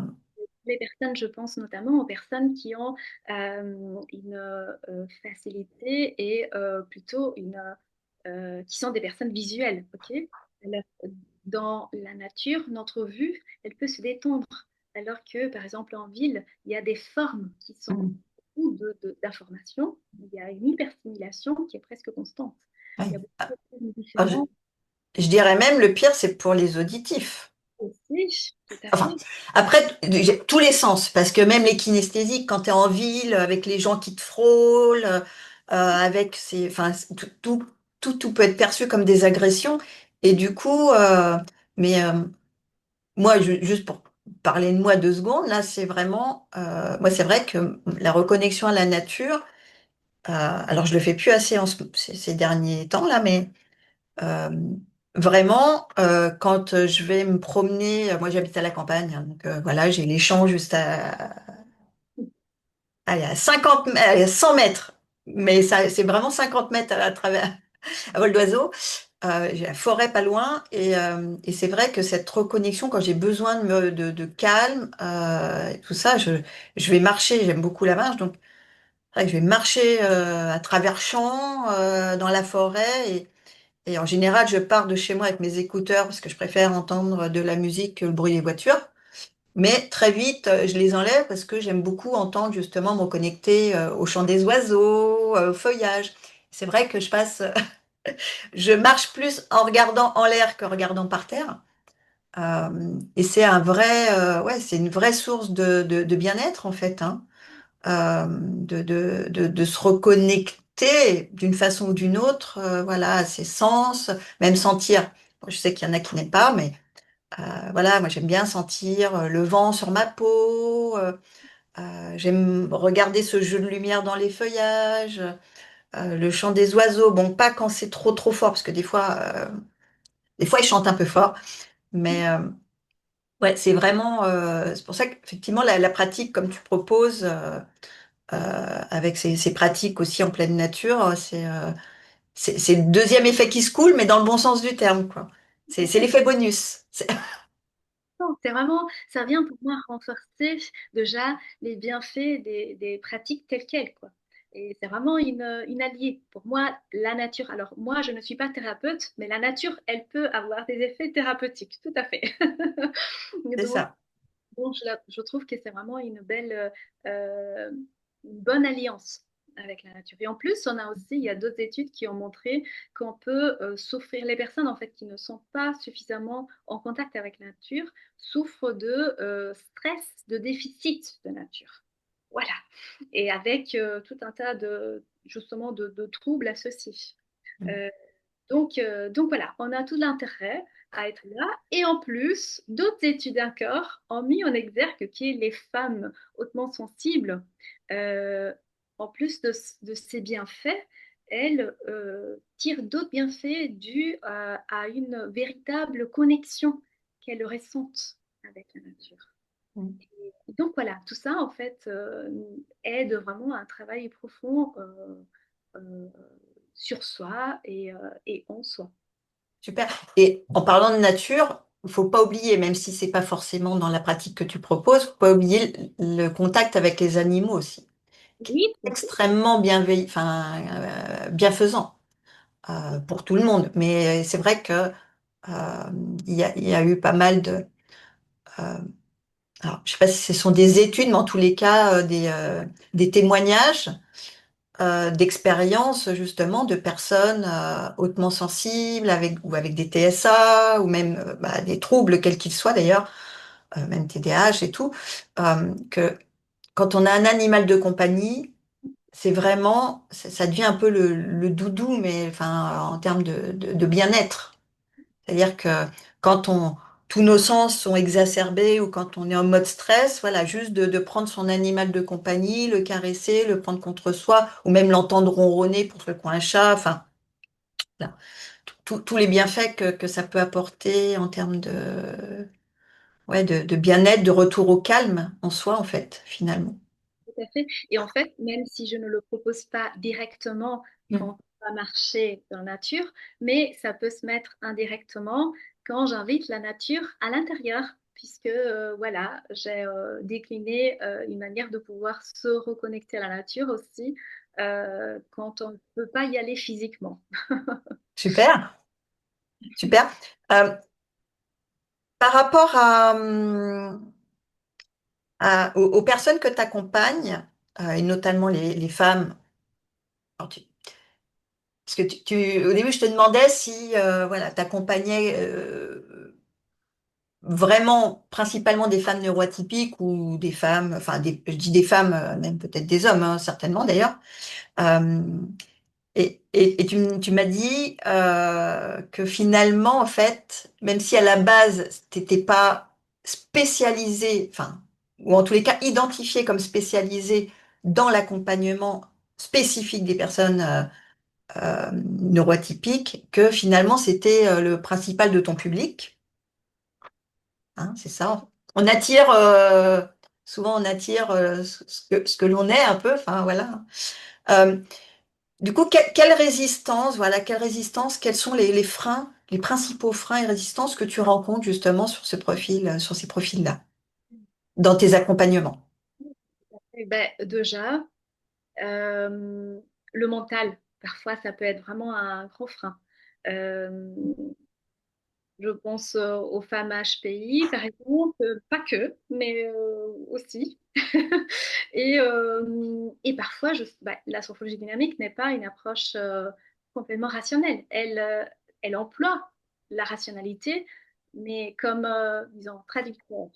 les personnes, je pense notamment aux personnes qui ont une facilité et plutôt qui sont des personnes visuelles, ok? Alors, dans la nature, notre vue, elle peut se détendre, alors que, par exemple, en ville, il y a des formes qui sont mm, beaucoup d'informations. Il y a une hyperstimulation qui est presque constante. Il y a ouais. beaucoup de choses Alors, différentes je dirais même le pire, c'est pour les auditifs. aussi, tout à Enfin, fait. après, j'ai tous les sens, parce que même les kinesthésiques, quand tu es en ville, avec les gens qui te frôlent, avec enfin, tout peut être perçu comme des agressions. Et du coup, mais moi, juste pour parler de moi 2 secondes, là, c'est vraiment, moi, c'est vrai que la reconnexion à la nature, alors je le fais plus assez ces derniers temps là, mais euh, vraiment, quand je vais me promener, moi j'habite à la campagne, hein, donc voilà, j'ai les champs juste allez, à 50, allez, à 100 mètres, mais ça, c'est vraiment 50 mètres à travers, à vol d'oiseau. J'ai la forêt pas loin, et c'est vrai que cette reconnexion, quand j'ai besoin de calme, et tout ça, je vais marcher, j'aime beaucoup la marche, donc c'est vrai que je vais marcher à travers champs, dans la forêt, et en général, je pars de chez moi avec mes écouteurs parce que je préfère entendre de la musique que le bruit des voitures. Mais très vite, je les enlève parce que j'aime beaucoup entendre justement me connecter au chant des oiseaux, au feuillage. C'est vrai que je marche plus en regardant en l'air que regardant par terre. Et c'est ouais, c'est une vraie source de bien-être en fait, hein. De se reconnecter d'une façon ou d'une autre, voilà, à ses sens, même sentir. Je sais qu'il y en a qui n'aiment pas, mais voilà, moi j'aime bien sentir le vent sur ma peau. J'aime regarder ce jeu de lumière dans les feuillages, le chant des oiseaux. Bon, pas quand c'est trop fort, parce que des fois ils chantent un peu fort, mais ouais, c'est vraiment, c'est pour ça qu'effectivement la pratique comme tu proposes. Avec ces pratiques aussi en pleine nature, c'est le deuxième effet qui se coule, mais dans le bon sens du terme, quoi. C'est l'effet bonus. Non, c'est vraiment, ça vient pour moi renforcer déjà les bienfaits des pratiques telles quelles, quoi. Et c'est vraiment une alliée. Pour moi, la nature, alors moi, je ne suis pas thérapeute, mais la nature, elle peut avoir des effets thérapeutiques, tout à fait. C'est Donc, ça. je trouve que c'est vraiment euh, une bonne alliance avec la nature. Et en plus, on a aussi, il y a d'autres études qui ont montré qu'on peut souffrir, les personnes en fait qui ne sont pas suffisamment en contact avec la nature souffrent de stress, de déficit de nature. Voilà. Et avec tout un tas justement de troubles associés. Euh, donc voilà, on a tout l'intérêt à être là. Et en plus, d'autres études encore ont mis en exergue que les femmes hautement sensibles, euh, en plus de ces bienfaits, elles tirent d'autres bienfaits dus à une véritable connexion qu'elles ressentent avec la nature. Donc voilà, tout ça en fait aide vraiment à un travail profond euh, sur soi et en soi. Super. Et en parlant de nature, il faut pas oublier, même si c'est pas forcément dans la pratique que tu proposes, faut pas oublier le contact avec les animaux aussi, qui Oui, est extrêmement enfin, bienfaisant pour tout le monde. Mais c'est vrai que il y a eu pas mal euh, alors, je sais pas si ce sont des études, mais en tous les cas, des témoignages d'expériences justement de personnes hautement sensibles ou avec des TSA ou même bah, des troubles quels qu'ils soient d'ailleurs, même TDAH et tout, que quand on a un animal de compagnie, c'est vraiment, ça devient un peu le doudou, mais enfin en termes de bien-être. C'est-à-dire que quand tous nos sens sont exacerbés ou quand on est en mode stress, voilà, juste de prendre son animal de compagnie, le caresser, le prendre contre soi, ou même l'entendre ronronner pour faire quoi un chat, enfin, là, tous les bienfaits que ça peut apporter en termes ouais, de bien-être, de retour au calme en soi, en fait, finalement. Tout à fait. Et en fait, même si je ne le propose pas directement Mm. quand on va marcher dans la nature, mais ça peut se mettre indirectement quand j'invite la nature à l'intérieur, puisque voilà, j'ai décliné une manière de pouvoir se reconnecter à la nature aussi quand on ne peut pas y aller physiquement. Super, super. Euh, Par rapport aux personnes que tu accompagnes, et notamment les femmes, alors parce que au début, je te demandais si voilà, tu accompagnais vraiment principalement des femmes neuroatypiques ou des femmes, enfin, je dis des femmes, même peut-être des hommes, hein, certainement d'ailleurs. Euh, et tu m'as dit que finalement, en fait, même si à la base, tu n'étais pas spécialisé, enfin, ou en tous les cas identifié comme spécialisé dans l'accompagnement spécifique des personnes neuroatypiques, que finalement, c'était le principal de ton public. Hein, c'est ça. On attire, souvent on attire ce que l'on est un peu, enfin voilà. Euh, Du coup, quelle résistance, voilà, quelle résistance, quels sont les freins, les principaux freins et résistances que tu rencontres justement sur ce profil, sur ces profils-là, dans tes accompagnements? Eh ben, déjà, euh, le mental, parfois, ça peut être vraiment un gros frein. Euh, Je pense aux femmes HPI, par exemple, pas que, mais aussi. Et parfois, la sophrologie dynamique n'est pas une approche complètement rationnelle. Elle emploie la rationalité, mais comme, disons, traducteur.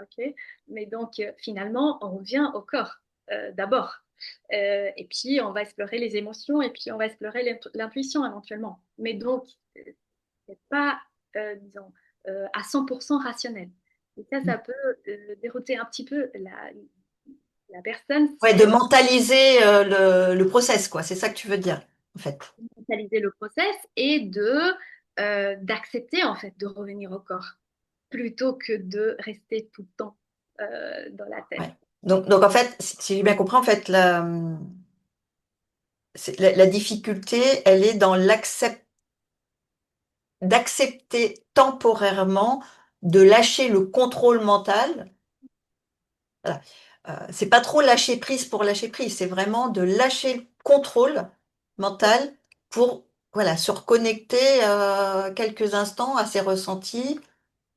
Ok. Mais donc, finalement, on revient au corps d'abord. Et puis, on va explorer les émotions et puis on va explorer l'intuition éventuellement. Mais donc, c'est pas, disons, à 100% rationnel. Et ça peut dérouter un petit peu la personne Ouais, si de elle mentaliser le process, quoi. C'est ça que tu veux dire, en fait. mentaliser le process et d'accepter en fait de revenir au corps plutôt que de rester tout le temps dans la tête. Ouais. Donc en fait, si j'ai bien compris, en fait, la difficulté, elle est dans d'accepter temporairement de lâcher le contrôle mental. Voilà. C'est pas trop lâcher prise pour lâcher prise, c'est vraiment de lâcher le contrôle mental pour voilà, se reconnecter quelques instants à ces ressentis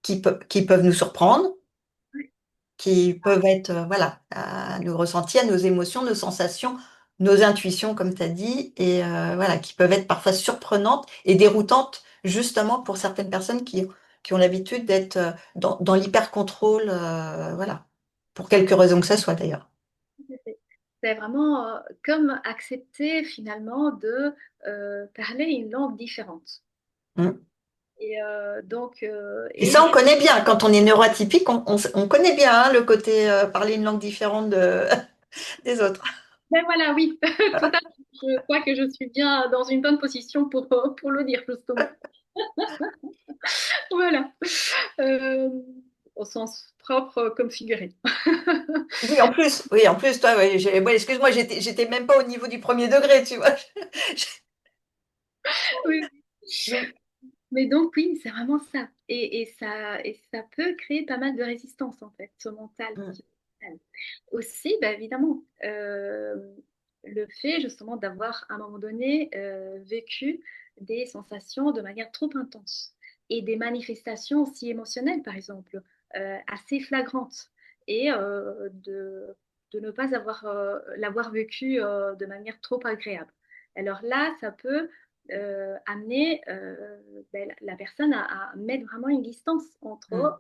qui peuvent nous surprendre, qui peuvent être voilà, à nos ressentis, à nos émotions, nos sensations, nos intuitions, comme tu as dit, et voilà, qui peuvent être parfois surprenantes et déroutantes, justement pour certaines personnes qui ont l'habitude d'être dans l'hyper-contrôle, voilà, pour quelque raison que ce soit d'ailleurs. C'est vraiment comme accepter finalement de parler une langue différente. Mm. Et donc, Et ça, on et connaît bien. Quand on est neuroatypique, on connaît bien hein, le côté parler une langue différente des autres. ben voilà, oui, tout à fait. Je crois que je suis bien dans une bonne position pour le dire, justement. Voilà. Euh, Au sens propre comme figuré. Oui, en plus, toi, ouais, ouais, excuse-moi, j'étais même pas au niveau du premier degré, tu vois. Oui. Oui. Mais donc, oui, c'est vraiment ça. Et ça peut créer pas mal de résistance, en fait, ce mental. Mm. Aussi, bah, évidemment, le fait justement d'avoir à un moment donné vécu des sensations de manière trop intense et des manifestations aussi émotionnelles, par exemple, assez flagrantes et de ne pas l'avoir vécu de manière trop agréable. Alors là, ça peut amener ben, la personne à mettre vraiment une distance entre Mm. eux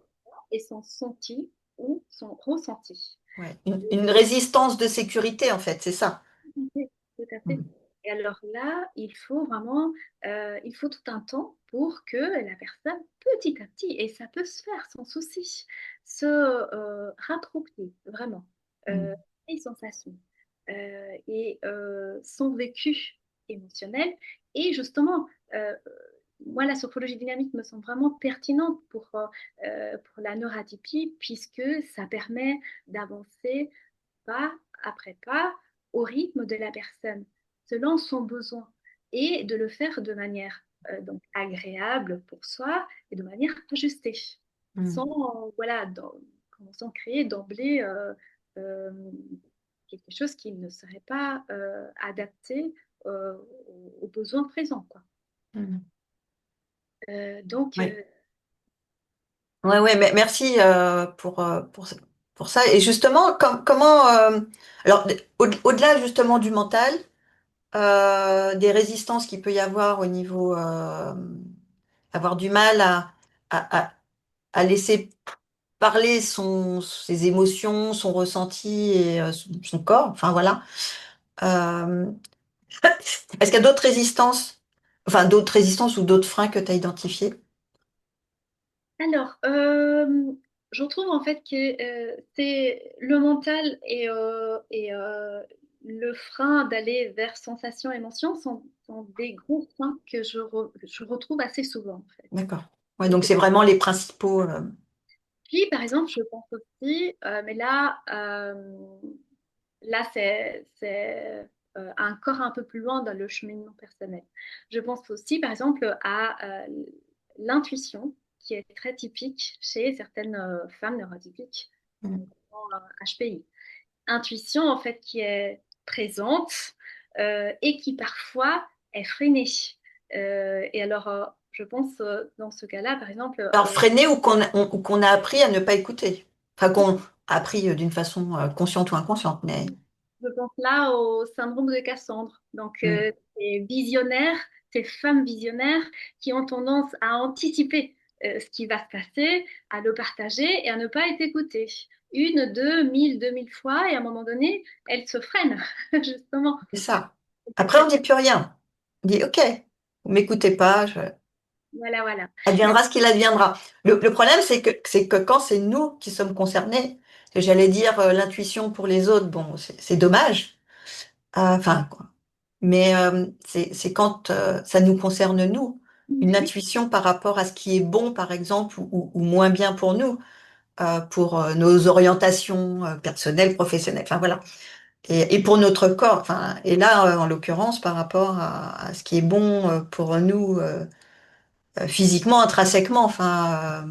et son senti ou son ressenti. Ouais. Une résistance de sécurité, en fait, c'est ça. Tout à fait, tout à fait. Mm. Et alors là, il faut vraiment, il faut tout un temps pour que la personne, petit à petit, et ça peut se faire sans souci, se rapproprie vraiment euh, Mm. ses sensations et son vécu émotionnel. Et justement, moi, la sophrologie dynamique me semble vraiment pertinente pour la neuroatypie, puisque ça permet d'avancer pas après pas au rythme de la personne, selon son besoin, et de le faire de manière donc agréable pour soi et de manière ajustée, Mm. sans voilà, sans créer d'emblée euh, quelque chose qui ne serait pas adapté aux besoins présents, quoi. Mm. Donc, Ouais. Ouais, ouais, mais merci pour ça. Et justement, comment alors au-delà justement du mental, des résistances qu'il peut y avoir au niveau avoir du mal à laisser parler ses émotions, son ressenti et son corps. Enfin voilà. Euh, Est-ce qu'il y a d'autres résistances, enfin d'autres résistances ou d'autres freins que tu as identifiés? alors, je trouve en fait que c'est le mental et le frein d'aller vers sensation, émotion sont des gros freins que je retrouve assez souvent en fait. D'accord. Ouais, donc Donc, c'est vraiment les principaux. puis par exemple, je pense aussi, mais là c'est encore un peu plus loin dans le cheminement personnel. Je pense aussi par exemple à l'intuition qui est très typique chez certaines femmes neurotypiques, Mm. notamment HPI. Intuition en fait qui est présente et qui parfois est freinée. Et alors, je pense dans ce cas-là, par exemple, Alors freiner ou qu'on a appris à ne pas écouter. Enfin, qu'on a appris d'une façon consciente ou inconsciente, mais. je pense là au syndrome de Cassandre. Donc, Mm. ces visionnaires, ces femmes visionnaires qui ont tendance à anticiper ce qui va se passer, à le partager et à ne pas être écoutées. Une, deux, mille, 2000 fois, et à un moment donné, elles se freinent, justement. C'est ça. Après, on dit plus rien. On dit, OK, vous m'écoutez pas, Voilà, voilà. adviendra ce qu'il adviendra. Le problème, c'est que quand c'est nous qui sommes concernés, que j'allais dire l'intuition pour les autres, bon, c'est dommage. Enfin, quoi. Mais c'est quand ça nous concerne nous. Une Oui, intuition par rapport à ce qui est bon, par exemple, ou moins bien pour nos orientations personnelles, professionnelles. Enfin, voilà. Et pour notre corps. Enfin, et là, en l'occurrence, par rapport à ce qui est bon pour nous physiquement, intrinsèquement. Enfin,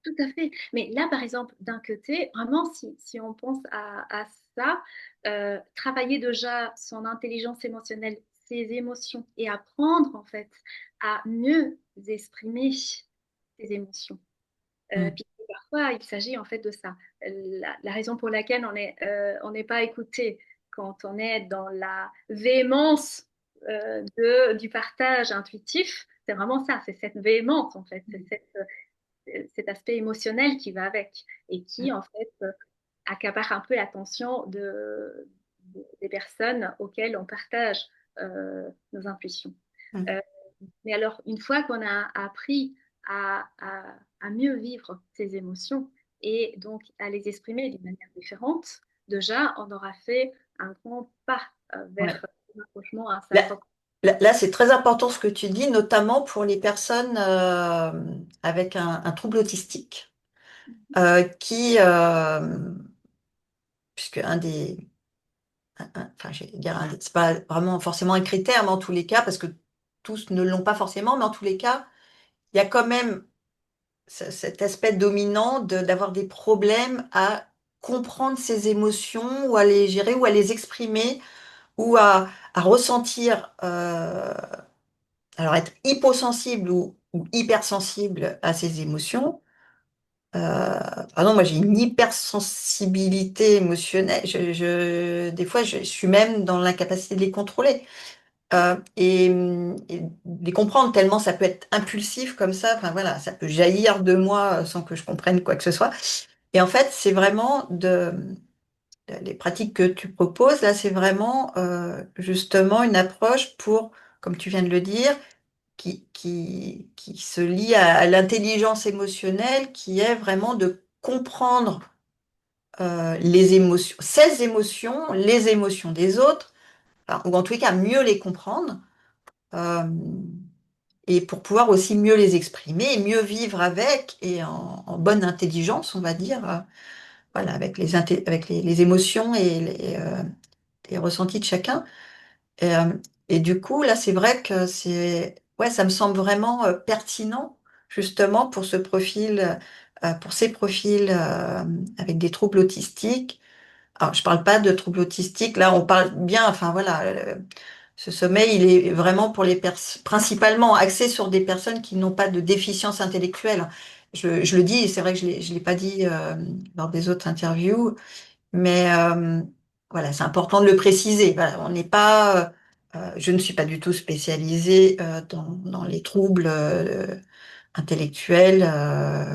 tout à fait. Mais là, par exemple, d'un côté, vraiment, si on pense à ça, travailler déjà son intelligence émotionnelle, ses émotions, et apprendre en fait à mieux exprimer ses émotions. mm, Puis parfois, il s'agit en fait de ça. La raison pour laquelle on n'est pas écouté quand on est dans la véhémence du partage intuitif, c'est vraiment ça, c'est cette véhémence en fait, c'est cet aspect émotionnel qui va avec et qui en fait accapare un peu l'attention des personnes auxquelles on partage nos intuitions. mm. Euh, mais alors, une fois qu'on a appris à mieux vivre ces émotions et donc à les exprimer d'une manière différente, déjà, on aura fait un grand pas Ouais. vers un rapprochement assez Là, important. là, c'est très important ce que tu dis, notamment pour les personnes avec un trouble autistique, qui, puisque enfin, je vais dire, c'est pas vraiment forcément un critère, mais en tous les cas, parce que tous ne l'ont pas forcément, mais en tous les cas, il y a quand même cet aspect dominant d'avoir des problèmes à comprendre ses émotions ou à les gérer ou à les exprimer ou à ressentir, alors être hyposensible ou hypersensible à ses émotions Ah non, moi j'ai une hypersensibilité émotionnelle. Des fois, je suis même dans l'incapacité de les contrôler et de les comprendre tellement ça peut être impulsif comme ça. Enfin voilà, ça peut jaillir de moi sans que je comprenne quoi que ce soit. Et en fait, c'est vraiment les pratiques que tu proposes là, c'est vraiment justement une approche pour, comme tu viens de le dire, qui se lie à l'intelligence émotionnelle, qui est vraiment de comprendre les émotions, ses émotions, les émotions des autres, enfin, ou en tous les cas mieux les comprendre, euh, et pour pouvoir aussi mieux les exprimer, et mieux vivre avec, et en bonne intelligence, on va dire, voilà, avec avec les émotions et les ressentis de chacun. Et, euh, et du coup, là, c'est vrai que ouais, ça me semble vraiment pertinent, justement, pour ce profil, pour ces profils avec des troubles autistiques. Alors, je parle pas de troubles autistiques, là, on parle bien, enfin voilà, ce sommeil, il est vraiment pour principalement axé sur des personnes qui n'ont pas de déficience intellectuelle. Je le dis, et c'est vrai que je l'ai pas dit lors des autres interviews, mais voilà, c'est important de le préciser. Voilà, on n'est pas, je ne suis pas du tout spécialisée dans les troubles intellectuels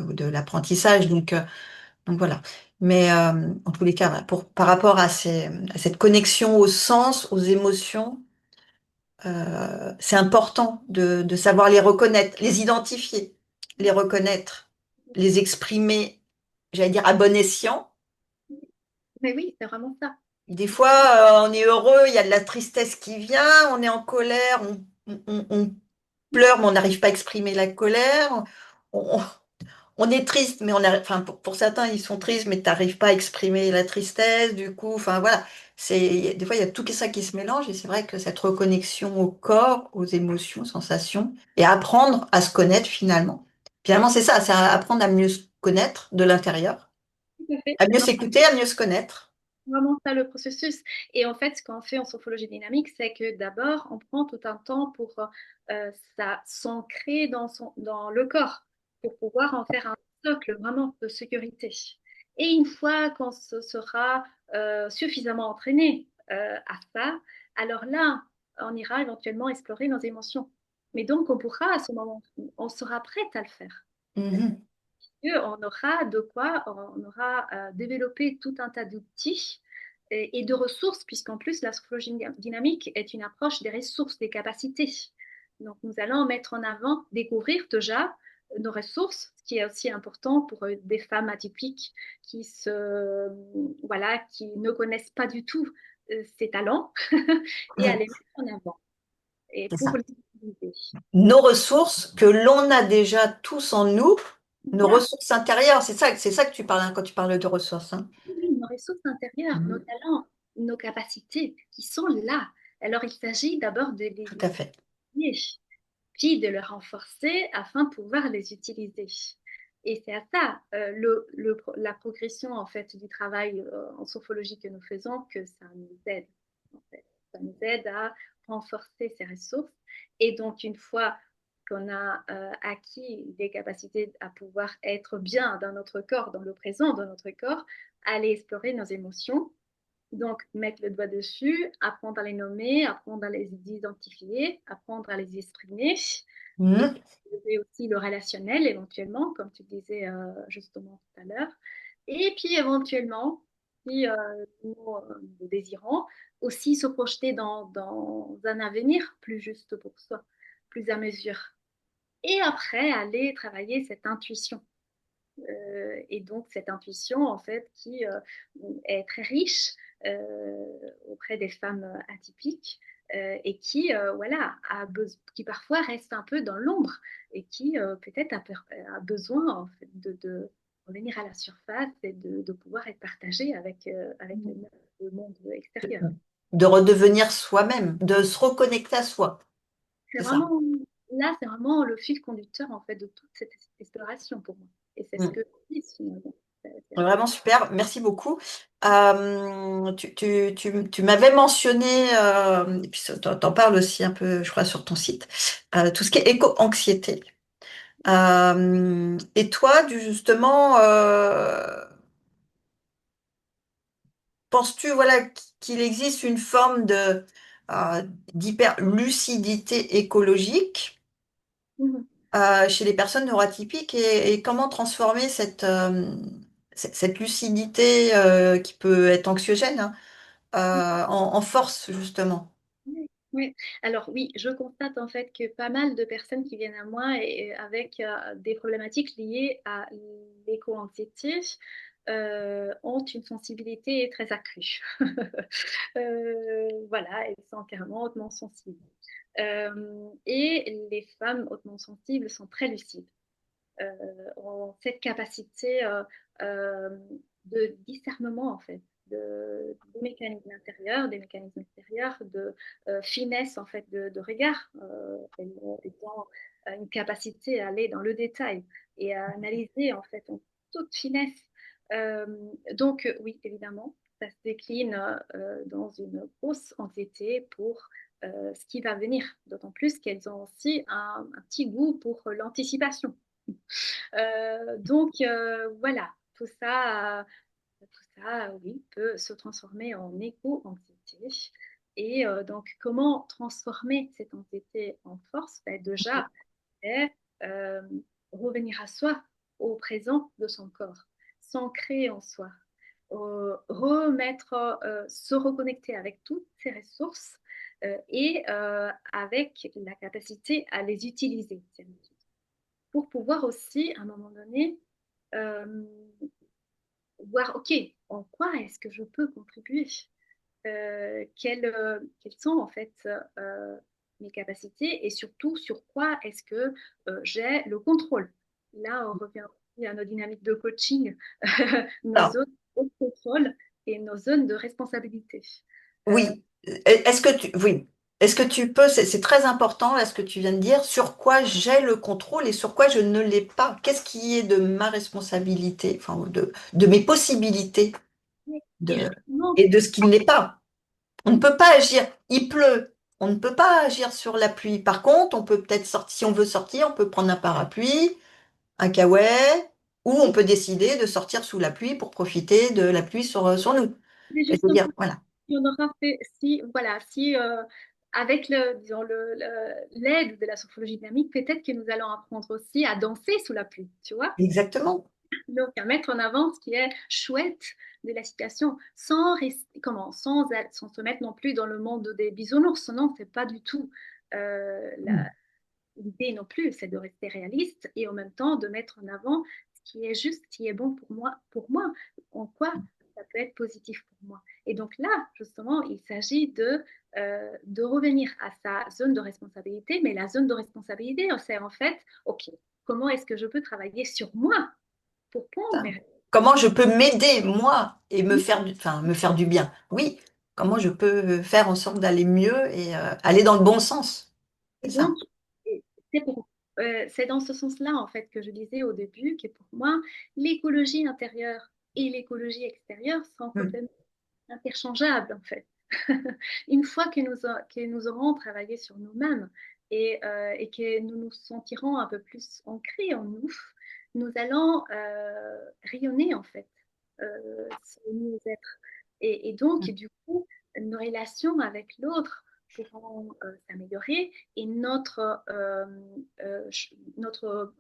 ou de l'apprentissage. Donc voilà. Mais en tous les cas, voilà, par rapport à cette connexion au sens, aux émotions, c'est important de savoir les reconnaître, les identifier, les reconnaître, les exprimer, j'allais dire à bon escient. Mais oui, c'est vraiment ça. Des fois, on est heureux, il y a de la tristesse qui vient, on est en colère, on pleure, mais on n'arrive pas à exprimer la colère. On, on est triste, mais enfin, pour certains, ils sont tristes, mais tu n'arrives pas à exprimer la tristesse. Du coup, enfin voilà, des fois, il y a tout ça qui se mélange, et c'est vrai que cette reconnexion au corps, aux émotions, aux sensations, et apprendre à se connaître finalement. Finalement, c'est ça, c'est apprendre à mieux se connaître de l'intérieur, Tout à fait. à mieux C'est s'écouter, à mieux se connaître. vraiment ça le processus. Et en fait, ce qu'on fait en sophrologie dynamique, c'est que d'abord, on prend tout un temps pour s'ancrer dans le corps, pour pouvoir en faire un socle vraiment de sécurité. Et une fois qu'on se sera suffisamment entraîné à ça, alors là, on ira éventuellement explorer nos émotions. Mais donc, on pourra à ce moment, on sera prête à le faire. Mhm. On aura de quoi, on aura développé tout un tas d'outils et de ressources, puisqu'en plus, la sophrologie dynamique est une approche des ressources, des capacités. Donc, nous allons mettre en avant, découvrir déjà nos ressources, ce qui est aussi important pour des femmes atypiques voilà, qui ne connaissent pas du tout ces talents et à Mhm. les mettre en avant et C'est pour ça. les utiliser. Nos ressources que l'on a déjà tous en nous, nos Voilà. ressources intérieures, c'est ça que tu parles hein, quand tu parles de ressources. Hein. Oui, nos ressources intérieures, nos Mhm. talents, nos capacités qui sont là. Alors, il s'agit d'abord de les Tout à fait. identifier, puis de les renforcer afin de pouvoir les utiliser. Et c'est à ça, la progression en fait du travail en sophrologie que nous faisons, que ça nous aide. En fait. Ça nous aide à renforcer ces ressources. Et donc, une fois qu'on a acquis des capacités à pouvoir être bien dans notre corps, dans le présent, dans notre corps, aller explorer nos émotions. Donc, mettre le doigt dessus, apprendre à les nommer, apprendre à les identifier, apprendre à les exprimer. Et Mhm. puis, développer aussi le relationnel éventuellement, comme tu disais justement tout à l'heure. Et puis, éventuellement, si nous désirons, aussi se projeter dans un avenir plus juste pour soi, plus à mesure. Et après, aller travailler cette intuition. Et donc cette intuition en fait qui est très riche auprès des femmes atypiques et qui voilà qui parfois reste un peu dans l'ombre et qui peut-être a besoin en fait, de revenir à la surface et de pouvoir être partagée avec le monde extérieur. De redevenir soi-même, de se reconnecter à soi. C'est C'est ça. vraiment là, c'est vraiment le fil conducteur en fait de toute cette exploration pour moi. Et c'est ce Mhm. que je dis finalement. Vraiment super, merci beaucoup. Tu m'avais mentionné, et puis t'en parles aussi un peu, je crois, sur ton site, tout ce qui est éco-anxiété. Et toi, justement, penses-tu, voilà, qu'il existe une forme d'hyperlucidité écologique Mhm. chez les personnes neuroatypiques et comment transformer cette lucidité qui peut être anxiogène, hein, en force, justement? Oui, oui. Alors oui, je constate en fait que pas mal de personnes qui viennent à moi avec des problématiques liées à l'éco-anxiété ont une sensibilité très accrue. Voilà, elles sont carrément hautement sensibles. Et les femmes hautement sensibles sont très lucides, ont cette capacité euh, de discernement en fait, des mécanismes intérieurs, de finesse en fait de regard. Elles ont une capacité à aller dans le détail et à analyser en fait en toute finesse. Euh, donc oui, évidemment, ça se décline dans une grosse anxiété pour ce qui va venir, d'autant plus qu'elles ont aussi un petit goût pour l'anticipation. Donc voilà, tout ça, oui, peut se transformer en éco-anxiété. Et donc, comment transformer cette anxiété en force? Ben, déjà, c'est euh, revenir à soi, au présent de son corps, s'ancrer en soi, se reconnecter avec toutes ses ressources et avec la capacité à les utiliser, ces ressources, pour pouvoir aussi, à un moment donné, euh, voir, OK, en quoi est-ce que je peux contribuer? Quelles sont en fait mes capacités et surtout sur quoi est-ce que j'ai le contrôle? Là, on revient aussi à nos dynamiques de coaching, nos Alors, zones de contrôle et nos zones de responsabilité. Euh, oui. Oui. Est-ce que tu peux, c'est très important là ce que tu viens de dire, sur quoi j'ai le contrôle et sur quoi je ne l'ai pas. Qu'est-ce qui est de ma responsabilité, enfin, de mes possibilités et de, justement, et de ce qui ne l'est pas. On ne peut pas agir, il pleut, on ne peut pas agir sur la pluie. Par contre, on peut peut-être sortir, si on veut sortir, on peut prendre un parapluie, un caouet, ou on peut décider de sortir sous la pluie pour profiter de la pluie sur nous. mais Je veux justement, dire, voilà. si on aura fait, si, voilà, si avec disons, l'aide de la sophrologie dynamique, peut-être que nous allons apprendre aussi à danser sous la pluie, tu vois? Exactement. Donc, à mettre en avant ce qui est chouette de la situation, sans, sans se mettre non plus dans le monde des bisounours. Non, c'est pas du tout l'idée non plus, c'est de rester réaliste et en même temps de mettre en avant ce qui est juste, ce qui est bon pour moi, en quoi ça peut être positif pour moi. Et donc là, justement, il s'agit de revenir à sa zone de responsabilité, mais la zone de responsabilité, c'est en fait, OK, comment est-ce que je peux travailler sur moi pour prendre mes Comment je peux m'aider, moi, et responsabilités. enfin, me faire du bien? Oui. Comment je peux faire en sorte d'aller mieux et aller dans le bon sens? Et C'est donc, ça. c'est c'est dans ce sens-là, en fait, que je disais au début que pour moi, l'écologie intérieure et l'écologie extérieure sont Mm. complètement interchangeables, en fait. Une fois que nous aurons travaillé sur nous-mêmes et que nous nous sentirons un peu plus ancrés en nous, nous allons rayonner, en fait, ce mieux-être. Et donc, Mm. du coup, nos relations avec l'autre pourront s'améliorer et notre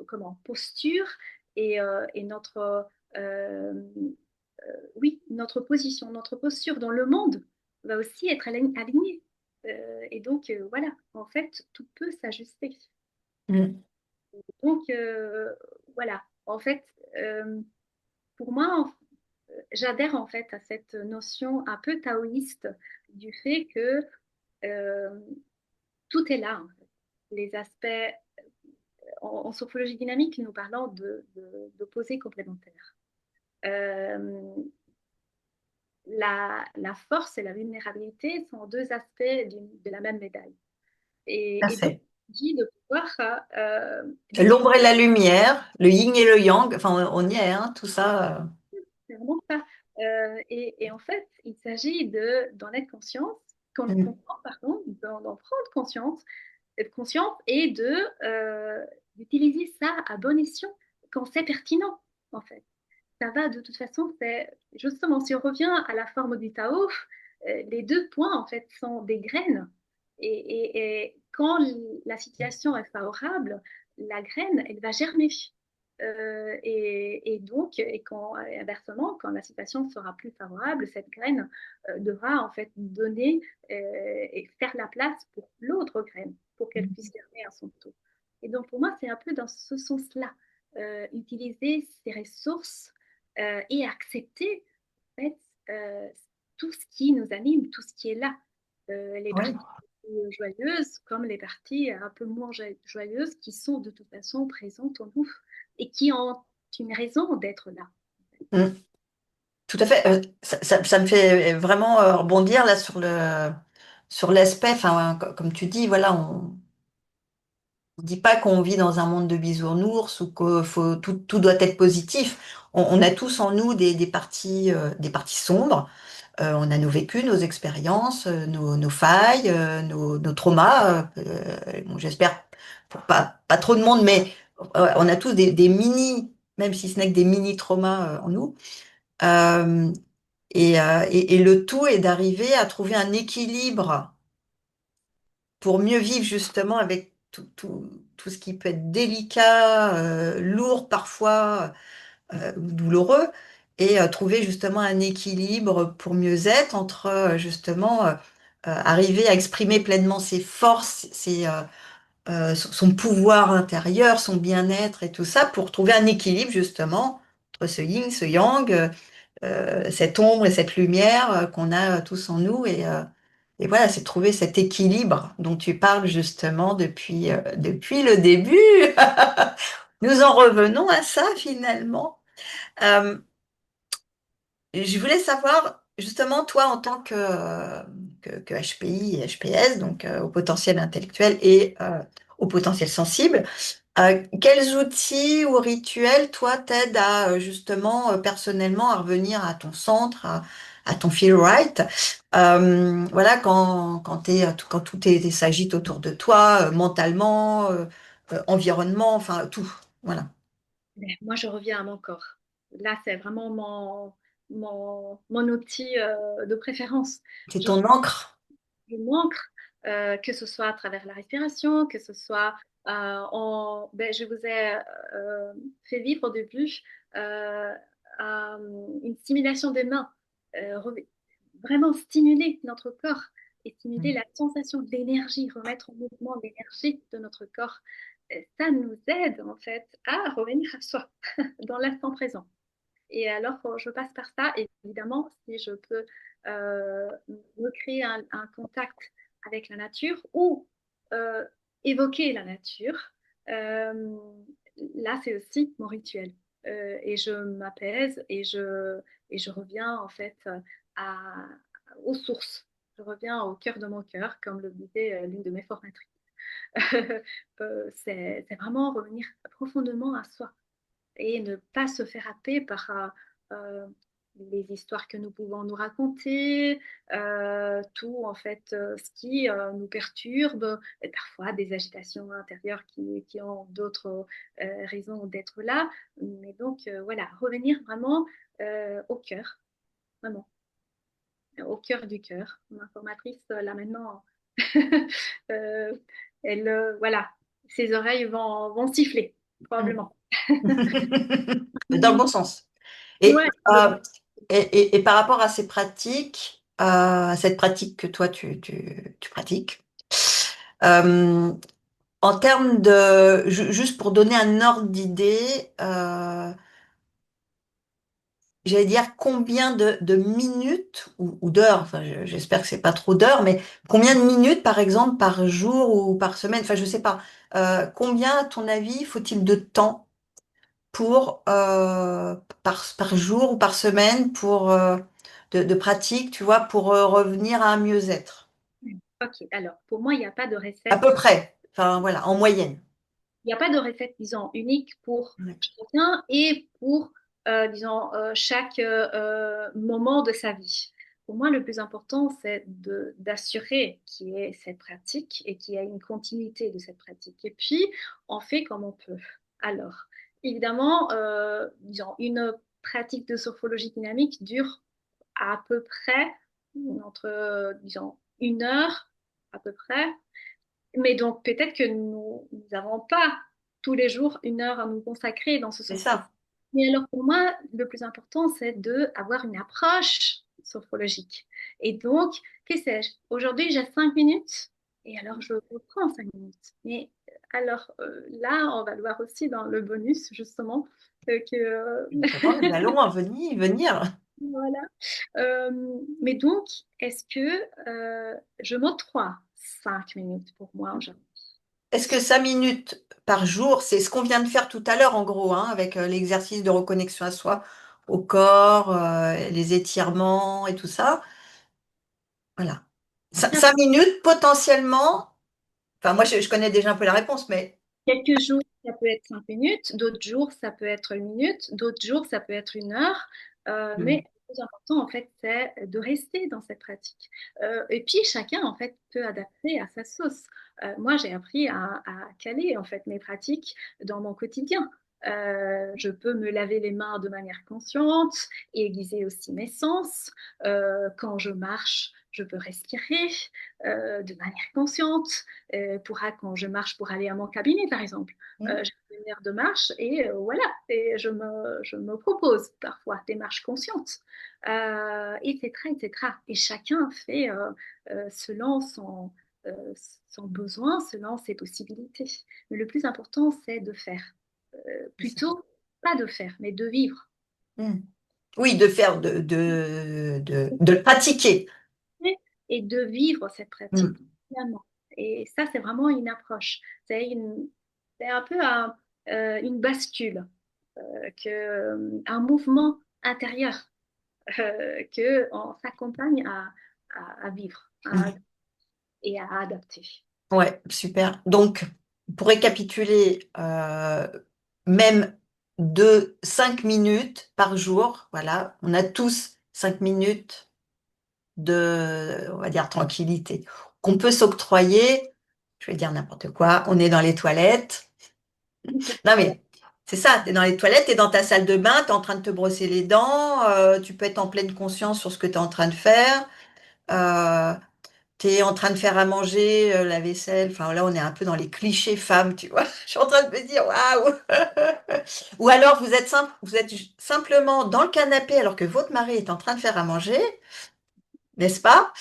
comment, posture et oui, notre position, notre posture dans le monde va aussi être alignée. Et donc, voilà, en fait, tout peut s'ajuster. Mm. Donc, voilà, en fait, euh, pour moi, j'adhère en fait à cette notion un peu taoïste du fait que euh, tout est là, en fait. Les aspects, en sophrologie dynamique, nous parlons d'opposés complémentaires. Euh, la force et la vulnérabilité sont deux aspects de la même médaille. Tout à Et donc, fait. il s'agit de pouvoir L'ombre et l'utiliser. la lumière, le yin et le yang, enfin on y est, hein, tout ça. C'est vraiment ça. Et en fait, il s'agit d'en être Mm. conscient, pardon, d'en prendre conscience et de d'utiliser ça à bon escient quand c'est pertinent, en fait. Ça va de toute façon, c'est justement, si on revient à la forme du Tao, les deux points, en fait, sont des graines. Et quand la situation est favorable, la graine, elle va germer. Et donc, et quand, inversement, quand la situation sera plus favorable, cette graine devra en fait donner et faire la place pour l'autre graine, pour qu'elle puisse germer à son tour. Et donc, pour moi, c'est un peu dans ce sens-là, utiliser ces ressources et accepter en fait, tout ce qui nous anime, tout ce qui est là. Les Oui. parties joyeuses comme les parties un peu moins joyeuses qui sont de toute façon présentes en nous et qui ont une raison d'être là. Mm. Tout à fait. Ça me fait vraiment rebondir là sur l'aspect, enfin, comme tu dis, voilà, on ne dit pas qu'on vit dans un monde de bisounours ou que tout doit être positif. On a tous en nous des parties sombres. On a nos vécus, nos expériences, nos failles, nos traumas. Bon, j'espère pour pas trop de monde, mais on a tous des mini, même si ce n'est que des mini traumas en nous. Euh, et le tout est d'arriver à trouver un équilibre pour mieux vivre justement avec tout ce qui peut être délicat, lourd parfois, douloureux, et trouver justement un équilibre pour mieux être entre justement arriver à exprimer pleinement ses forces, son pouvoir intérieur, son bien-être et tout ça, pour trouver un équilibre justement entre ce yin, ce yang, cette ombre et cette lumière qu'on a tous en nous. Et voilà, c'est trouver cet équilibre dont tu parles justement depuis le début. Nous en revenons à ça finalement. Euh, je voulais savoir, justement, toi, en tant que HPI et HPS, donc au potentiel intellectuel et au potentiel sensible, quels outils ou rituels, toi, t'aident à justement, personnellement, à revenir à ton centre, à ton feel right? Voilà, quand s'agite autour de toi, mentalement, environnement, enfin, tout. Voilà. Mais moi, je reviens à mon corps. Là, c'est vraiment mon outil de préférence. C'est Je ton encre. je m'ancre, que ce soit à travers la respiration, que ce soit ben, je vous ai fait vivre au début euh, une stimulation des mains, vraiment stimuler notre corps et stimuler la sensation de l'énergie, remettre en mouvement l'énergie de notre corps. Ça nous aide en fait à revenir à soi dans l'instant présent. Et alors, je passe par ça. Évidemment, si je peux me créer un contact avec la nature ou euh, évoquer la nature, euh, là, c'est aussi mon rituel. Et je m'apaise et je reviens en fait à, aux sources. Je reviens au cœur de mon cœur, comme le disait l'une de mes formatrices. C'est vraiment revenir profondément à soi et ne pas se faire happer par les histoires que nous pouvons nous raconter, tout en fait ce qui nous perturbe, et parfois des agitations intérieures qui ont d'autres raisons d'être là. Mais donc voilà, revenir vraiment au cœur, vraiment, au cœur du cœur. Ma formatrice, là maintenant, euh, elle, voilà, ses oreilles vont siffler, probablement. Dans le bon sens. Et, Ouais, euh, et par rapport à ces pratiques, à cette pratique que toi tu pratiques, euh, en termes juste pour donner un ordre d'idée, j'allais dire combien de minutes ou d'heures, enfin j'espère que c'est pas trop d'heures, mais combien de minutes par exemple par jour ou par semaine, enfin je sais pas, combien à ton avis faut-il de temps pour par jour ou par semaine pour de pratique, tu vois, pour revenir à un mieux-être. Ok, alors pour moi, il n'y a pas de À recette. peu près, enfin voilà, en moyenne. Il n'y a pas de recette, disons, unique pour Ouais. chacun et pour, disons, chaque moment de sa vie. pour moi, le plus important, c'est d'assurer qu'il y ait cette pratique et qu'il y ait une continuité de cette pratique. Et puis, on fait comme on peut. Alors, évidemment, disons, une pratique de sophrologie dynamique dure à peu près entre, disons, 1 heure à peu près. Mais donc, peut-être que nous n'avons pas tous les jours 1 heure à nous consacrer dans ce C'est sens-là. ça, Mais alors, pour moi, le plus important, c'est d'avoir une approche sophrologique. Et donc, que sais-je? Aujourd'hui, j'ai 5 minutes, et alors je reprends 5 minutes. Mais alors là, on va le voir aussi dans le bonus, justement, que justement, nous allons en venir. voilà. Mais donc, est-ce que je m'octroie 5 minutes pour moi aujourd'hui? Est-ce que 5 minutes par jour, c'est ce qu'on vient de faire tout à l'heure, en gros, hein, avec l'exercice de reconnexion à soi, au corps, les étirements et tout ça? Voilà. Bien, 5 minutes, potentiellement, enfin, moi, je connais déjà un peu la réponse, mais quelques jours, ça peut être 5 minutes, d'autres jours, ça peut être 1 minute, d'autres jours, ça peut être 1 heure. hmm, Mais le plus important, en fait, c'est de rester dans cette pratique. Et puis, chacun, en fait, peut adapter à sa sauce. Moi, j'ai appris à caler, en fait, mes pratiques dans mon quotidien. Je peux me laver les mains de manière consciente et aiguiser aussi mes sens. Quand je marche, je peux respirer de manière consciente. Quand je marche pour aller à mon cabinet, par exemple. hmm, J'ai une heure de marche et voilà, et je me propose parfois des marches conscientes, etc., etc. Et chacun fait selon euh, son besoin, selon ses possibilités. Mais le plus important, c'est de faire. c'est ça. Plutôt, pas de faire, mais de vivre. Hmm. Oui, de faire, de le pratiquer. Et de vivre cette pratique Hmm. finalement. Et ça, c'est vraiment une approche. C'est un peu une bascule, un mouvement intérieur que on s'accompagne à vivre et à adapter. Ouais, super. Donc, pour récapituler, même de 5 minutes par jour, voilà, on a tous 5 minutes de, on va dire, tranquillité, qu'on peut s'octroyer. Je vais dire n'importe quoi, on est dans les toilettes. Non mais, c'est ça, tu es dans les toilettes, tu es dans ta salle de bain, tu es en train de te brosser les dents, tu peux être en pleine conscience sur ce que tu es en train de faire. Euh, T'es en train de faire à manger, la vaisselle. Enfin, là, on est un peu dans les clichés femmes, tu vois. Je suis en train de me dire, waouh! Ou alors, vous êtes simplement dans le canapé alors que votre mari est en train de faire à manger, n'est-ce pas?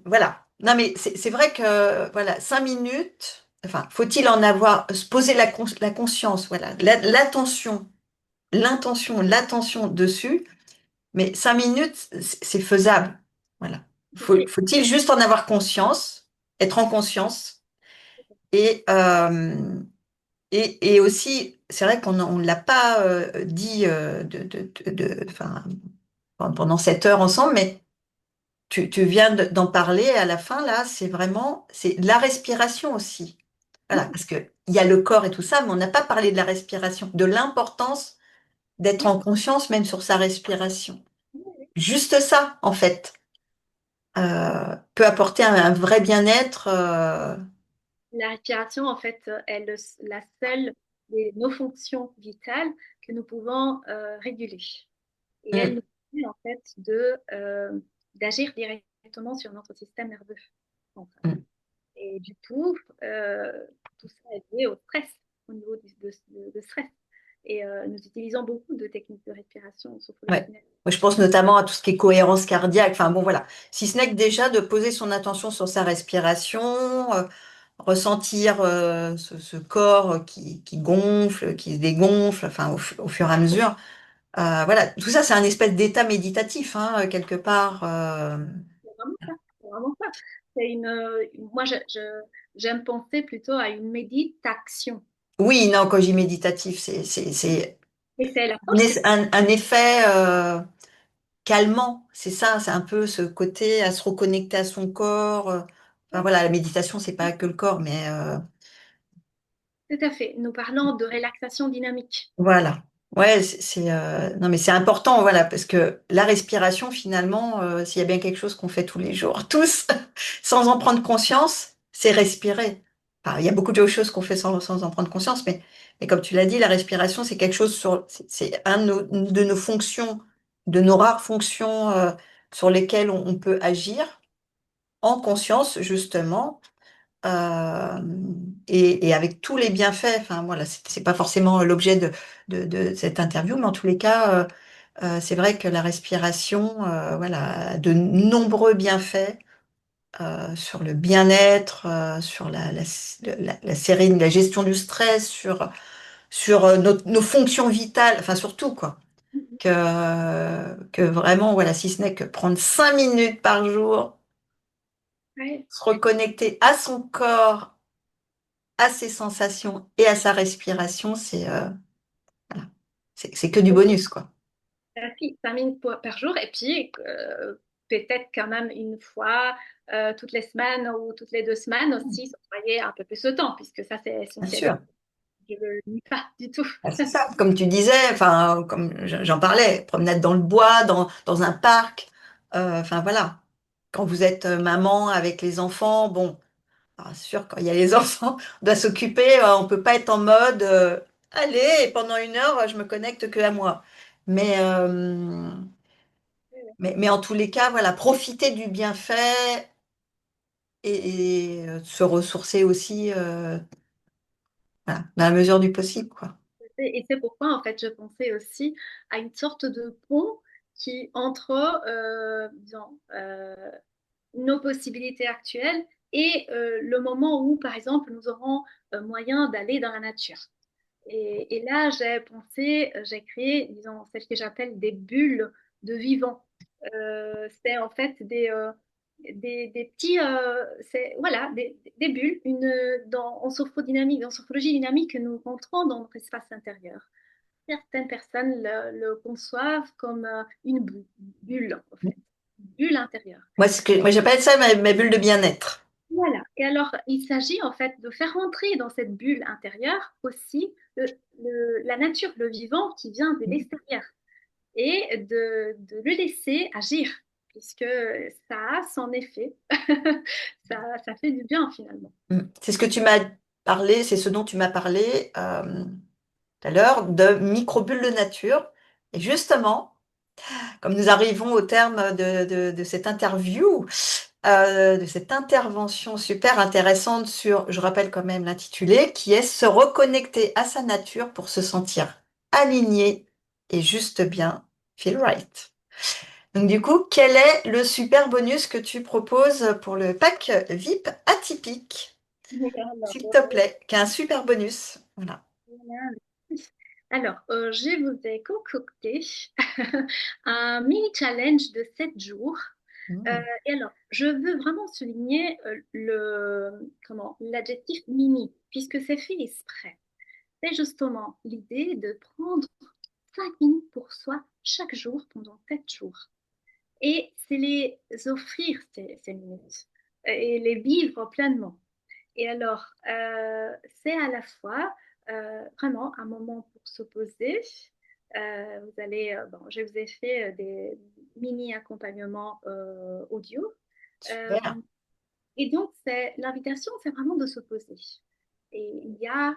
Voilà. Non, mais c'est vrai que, voilà, 5 minutes, enfin, faut-il en avoir, se poser la conscience, voilà, l'attention dessus, mais 5 minutes, c'est faisable. Voilà. Et Faut-il juste en avoir conscience, être en conscience, et, euh, et aussi, c'est vrai qu'on ne l'a pas dit enfin, pendant cette heure ensemble, mais tu viens d'en parler à la fin, là, c'est la respiration aussi. Voilà, parce que il y a le corps et tout ça, mais on n'a pas parlé de la respiration, de l'importance d'être en conscience même sur sa respiration. Juste ça, en fait, peut apporter un vrai bien-être. la respiration, en fait, est la seule de nos fonctions vitales que nous pouvons réguler. Et elle Mm, nous permet en fait d'agir directement sur notre système nerveux central. mm, Et du coup, tout ça est lié au stress, au niveau de stress. Et nous utilisons beaucoup de techniques de respiration ouais. sophrologique. Moi, je pense notamment à tout ce qui est cohérence cardiaque. Enfin bon, voilà. Si ce n'est que déjà de poser son attention sur sa respiration, ressentir ce corps qui gonfle, qui se dégonfle, enfin au fur et à mesure. Voilà, tout ça, c'est un espèce d'état méditatif, hein, quelque part. C'est vraiment ça. C'est vraiment ça. Moi, j'aime penser plutôt à une méditation. Oui, non, quand je dis méditatif, c'est Et c'est l'approche, c'est un effet calmant, c'est ça, c'est un peu ce côté à se reconnecter à son corps. Enfin voilà, la méditation, c'est pas que le corps, mais tout à fait. Nous parlons de relaxation dynamique. voilà. Ouais, non mais c'est important, voilà, parce que la respiration, finalement, s'il y a bien quelque chose qu'on fait tous les jours, tous, sans en prendre conscience, c'est respirer. Enfin, il y a beaucoup de choses qu'on fait sans en prendre conscience, mais comme tu l'as dit, la respiration, c'est quelque chose c'est une de nos fonctions, de nos rares fonctions, sur lesquelles on peut agir en conscience, justement. euh, et avec tous les bienfaits. Enfin, voilà, c'est pas forcément l'objet de cette interview, mais en tous les cas, c'est vrai que la respiration, voilà, a de nombreux bienfaits sur le bien-être, sur la gestion du stress, sur nos fonctions vitales, enfin surtout quoi. Que vraiment, voilà, si ce n'est que prendre 5 minutes par jour, Ouais. se reconnecter à son corps, à ses sensations et à sa respiration, voilà. C'est que du bonus, quoi. Si, 5 minutes par jour, et puis peut-être quand même une fois toutes les semaines ou toutes les 2 semaines aussi, s'octroyer un peu plus de temps, puisque ça c'est Bien essentiel. sûr. Je ne le nie pas du tout. Ah, c'est ça, comme tu disais, enfin, comme j'en parlais, promenade dans le bois, dans un parc, enfin voilà. Quand vous êtes maman avec les enfants, bon, bien sûr, quand il y a les enfants, on doit s'occuper, on peut pas être en mode, allez, pendant 1 heure, je me connecte que à moi. Mais, euh, mais en tous les cas, voilà, profiter du bienfait et se ressourcer aussi, voilà, dans la mesure du possible, quoi. Et c'est pourquoi, en fait, je pensais aussi à une sorte de pont qui entre, disons, nos possibilités actuelles et le moment où, par exemple, nous aurons moyen d'aller dans la nature. Et là, j'ai pensé, j'ai créé, disons, celles que j'appelle des bulles de vivant. C'est en fait des petits, voilà, des bulles en sophodynamique, en sophrologie dynamique, que nous rentrons dans notre espace intérieur. Certaines personnes le conçoivent comme une bulle, en fait, bulle intérieure. Moi, j'appelle ça ma bulle de bien-être. Voilà. Et alors, il s'agit en fait de faire entrer dans cette bulle intérieure aussi la nature, le vivant qui vient de l'extérieur et de le laisser agir, puisque ça a son effet. Ça fait du bien finalement. C'est ce que tu m'as parlé, c'est ce dont tu m'as parlé tout à l'heure, de microbules de nature. Et justement, comme nous arrivons au terme de cette interview, de cette intervention super intéressante sur, je rappelle quand même l'intitulé, qui est se reconnecter à sa nature pour se sentir aligné et juste bien, feel right. Donc du coup, quel est le super bonus que tu proposes pour le pack VIP atypique, Alors, s'il te plaît, qui est un super bonus. Voilà. voilà. Alors, je vous ai concocté un mini challenge de 7 jours. Mmh. Et alors, je veux vraiment souligner l'adjectif mini, puisque c'est fait exprès. C'est justement l'idée de prendre 5 minutes pour soi chaque jour pendant 7 jours. Et c'est les offrir ces minutes et les vivre pleinement. Et alors, c'est à la fois vraiment un moment pour se poser. Bon, je vous ai fait des mini accompagnements audio. Euh, Super. et donc, l'invitation, c'est vraiment de se poser. Et il y a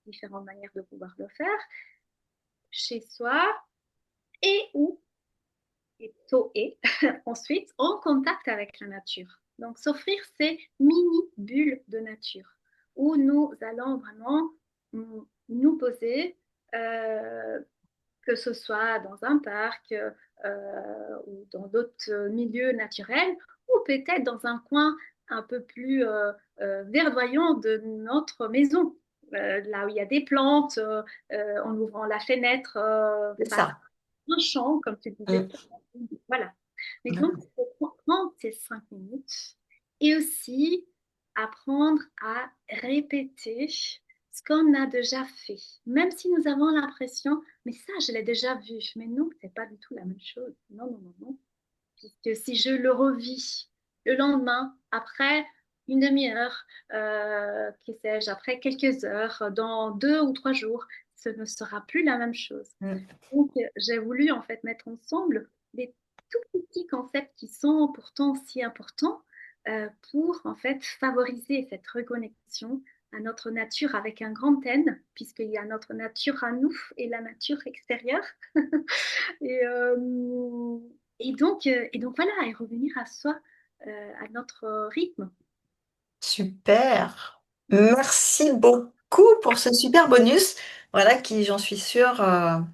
différentes manières de pouvoir le faire chez soi et ou et ensuite en contact avec la nature. Donc, s'offrir ces mini bulles de nature où nous allons vraiment nous poser, euh, que ce soit dans un parc ou dans d'autres milieux naturels ou peut-être dans un coin un peu plus verdoyant de notre maison. Là où il y a des plantes, en ouvrant la fenêtre C'est face ça. à un champ, comme tu disais. Mmh. Voilà. Mais donc, il faut prendre ces 5 minutes et aussi apprendre à répéter ce qu'on a déjà fait. Même si nous avons l'impression, mais ça, je l'ai déjà vu. Mais non, c'est pas du tout la même chose. Non, non, non, non. Puisque si je le revis le lendemain, après une demi-heure, que sais-je, après quelques heures, dans 2 ou 3 jours, ce ne sera plus la même chose. Mm. Donc, j'ai voulu en fait mettre ensemble des tout petits concepts qui sont pourtant si importants pour en fait favoriser cette reconnexion à notre nature avec un grand N, puisqu'il y a notre nature à nous et la nature extérieure. Et, euh, et donc voilà, et revenir à soi, à notre rythme. Super. Merci beaucoup pour ce super bonus, voilà, qui, j'en suis sûre, va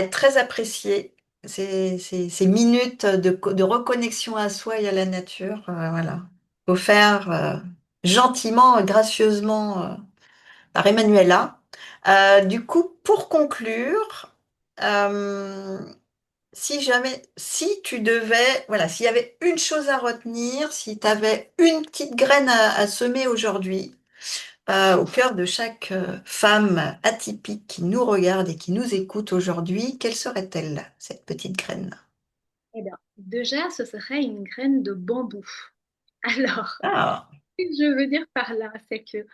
être très apprécié. Ces minutes de reconnexion à soi et à la nature, voilà, offert gentiment, gracieusement par Emmanuela. Du coup, pour conclure, euh, si tu devais, voilà, s'il y avait une chose à retenir, si tu avais une petite graine à semer aujourd'hui, au cœur de chaque femme atypique qui nous regarde et qui nous écoute aujourd'hui, quelle serait-elle, cette petite graine? Eh bien, déjà, ce serait une graine de bambou. Alors, Ah, ce que je veux dire par là, c'est que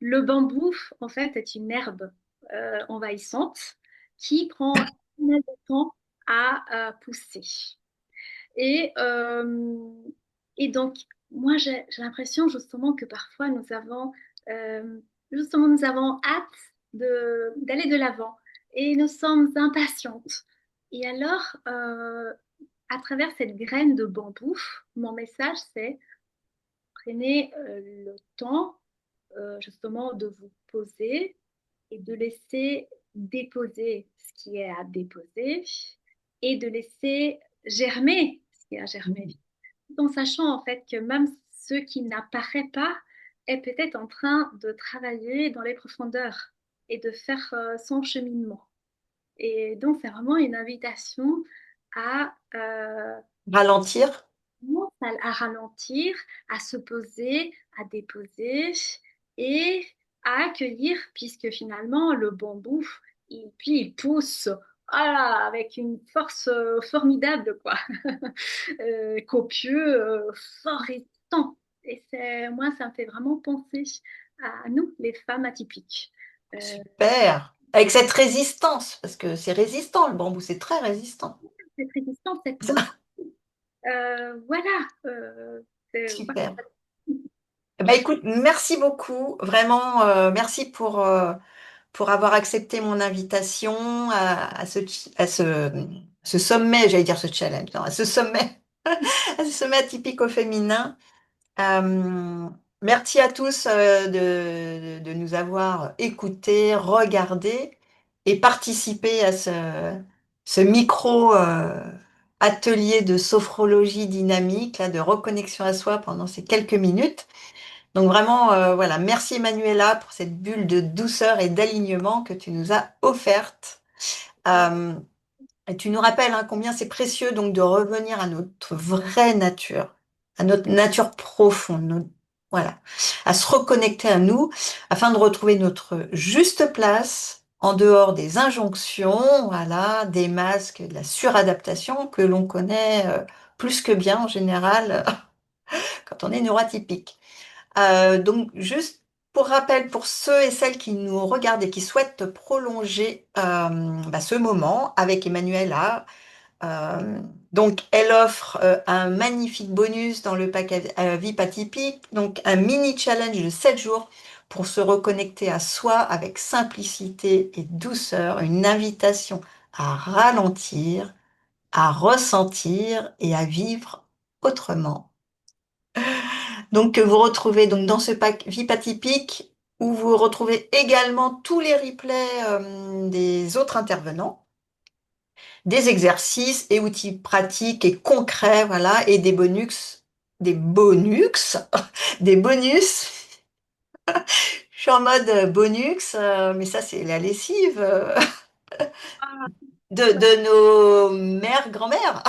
le bambou, en fait, est une herbe envahissante qui prend énormément de temps à pousser. Et, euh, et donc, moi, j'ai l'impression justement que parfois euh, nous avons hâte d'aller de l'avant et nous sommes impatientes. Et alors, à travers cette graine de bambou, mon message, c'est prenez le temps justement de vous poser et de laisser déposer ce qui est à déposer et de laisser germer ce qui est à germer. Tout en sachant en fait que même ce qui n'apparaît pas est peut-être en train de travailler dans les profondeurs et de faire son cheminement. Et donc c'est vraiment une invitation à ralentir. à ralentir, à se poser, à déposer et à accueillir, puisque finalement, le bambou, puis il pousse voilà, avec une force formidable, quoi. Copieux, fort résistant. Et moi, ça me fait vraiment penser à nous, les femmes atypiques. Euh, Super. Avec cette résistance, parce que c'est résistant, le bambou, c'est très résistant. cette résistance, cette beauté. Voilà. Voilà. Super. Bah, écoute, merci beaucoup. Vraiment, merci pour avoir accepté mon invitation à ce sommet, j'allais dire ce challenge, non, à ce sommet, à ce sommet atypique au féminin. Euh, Merci à tous de nous avoir écoutés, regardés et participé à ce micro atelier de sophrologie dynamique, là, de reconnexion à soi pendant ces quelques minutes. Donc vraiment, voilà, merci Manuela pour cette bulle de douceur et d'alignement que tu nous as offerte. Euh, et tu nous rappelles hein, combien c'est précieux donc de revenir à notre vraie nature, à notre nature profonde, voilà, à se reconnecter à nous afin de retrouver notre juste place en dehors des injonctions, voilà, des masques, de la suradaptation que l'on connaît plus que bien en général quand on est neuroatypique. Donc, juste pour rappel, pour ceux et celles qui nous regardent et qui souhaitent prolonger ce moment avec Emmanuela, euh, donc elle offre un magnifique bonus dans le pack VIP atypique, donc un mini challenge de 7 jours pour se reconnecter à soi avec simplicité et douceur, une invitation à ralentir, à ressentir et à vivre autrement. Donc, que vous retrouvez donc dans ce pack VIP atypique où vous retrouvez également tous les replays des autres intervenants, des exercices et outils pratiques et concrets, voilà, et des bonus, des bonus. Je suis en mode bonus, mais ça c'est la lessive Ah, de nos mères, grand-mères.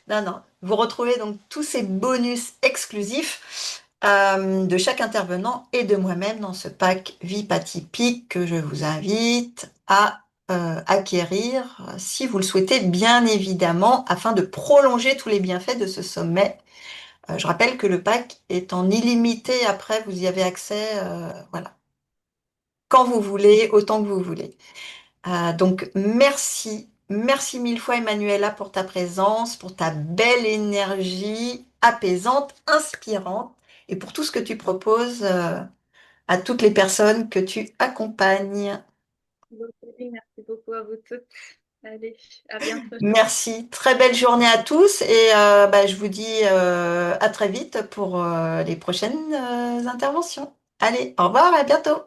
Non, non. Vous retrouvez donc tous ces bonus exclusifs de chaque intervenant et de moi-même dans ce pack VIP atypique que je vous invite à acquérir si vous le souhaitez, bien évidemment, afin de prolonger tous les bienfaits de ce sommet. Je rappelle que le pack est en illimité. Après, vous y avez accès, voilà. quand vous voulez, autant que vous voulez. Donc, merci mille fois, Emmanuela, pour ta présence, pour ta belle énergie apaisante, inspirante, et pour tout ce que tu proposes, à toutes les personnes que tu accompagnes. Merci beaucoup à vous toutes. Allez, à bientôt. Merci, très belle journée à tous, et je vous dis à très vite pour les prochaines interventions. Allez, au revoir, à bientôt.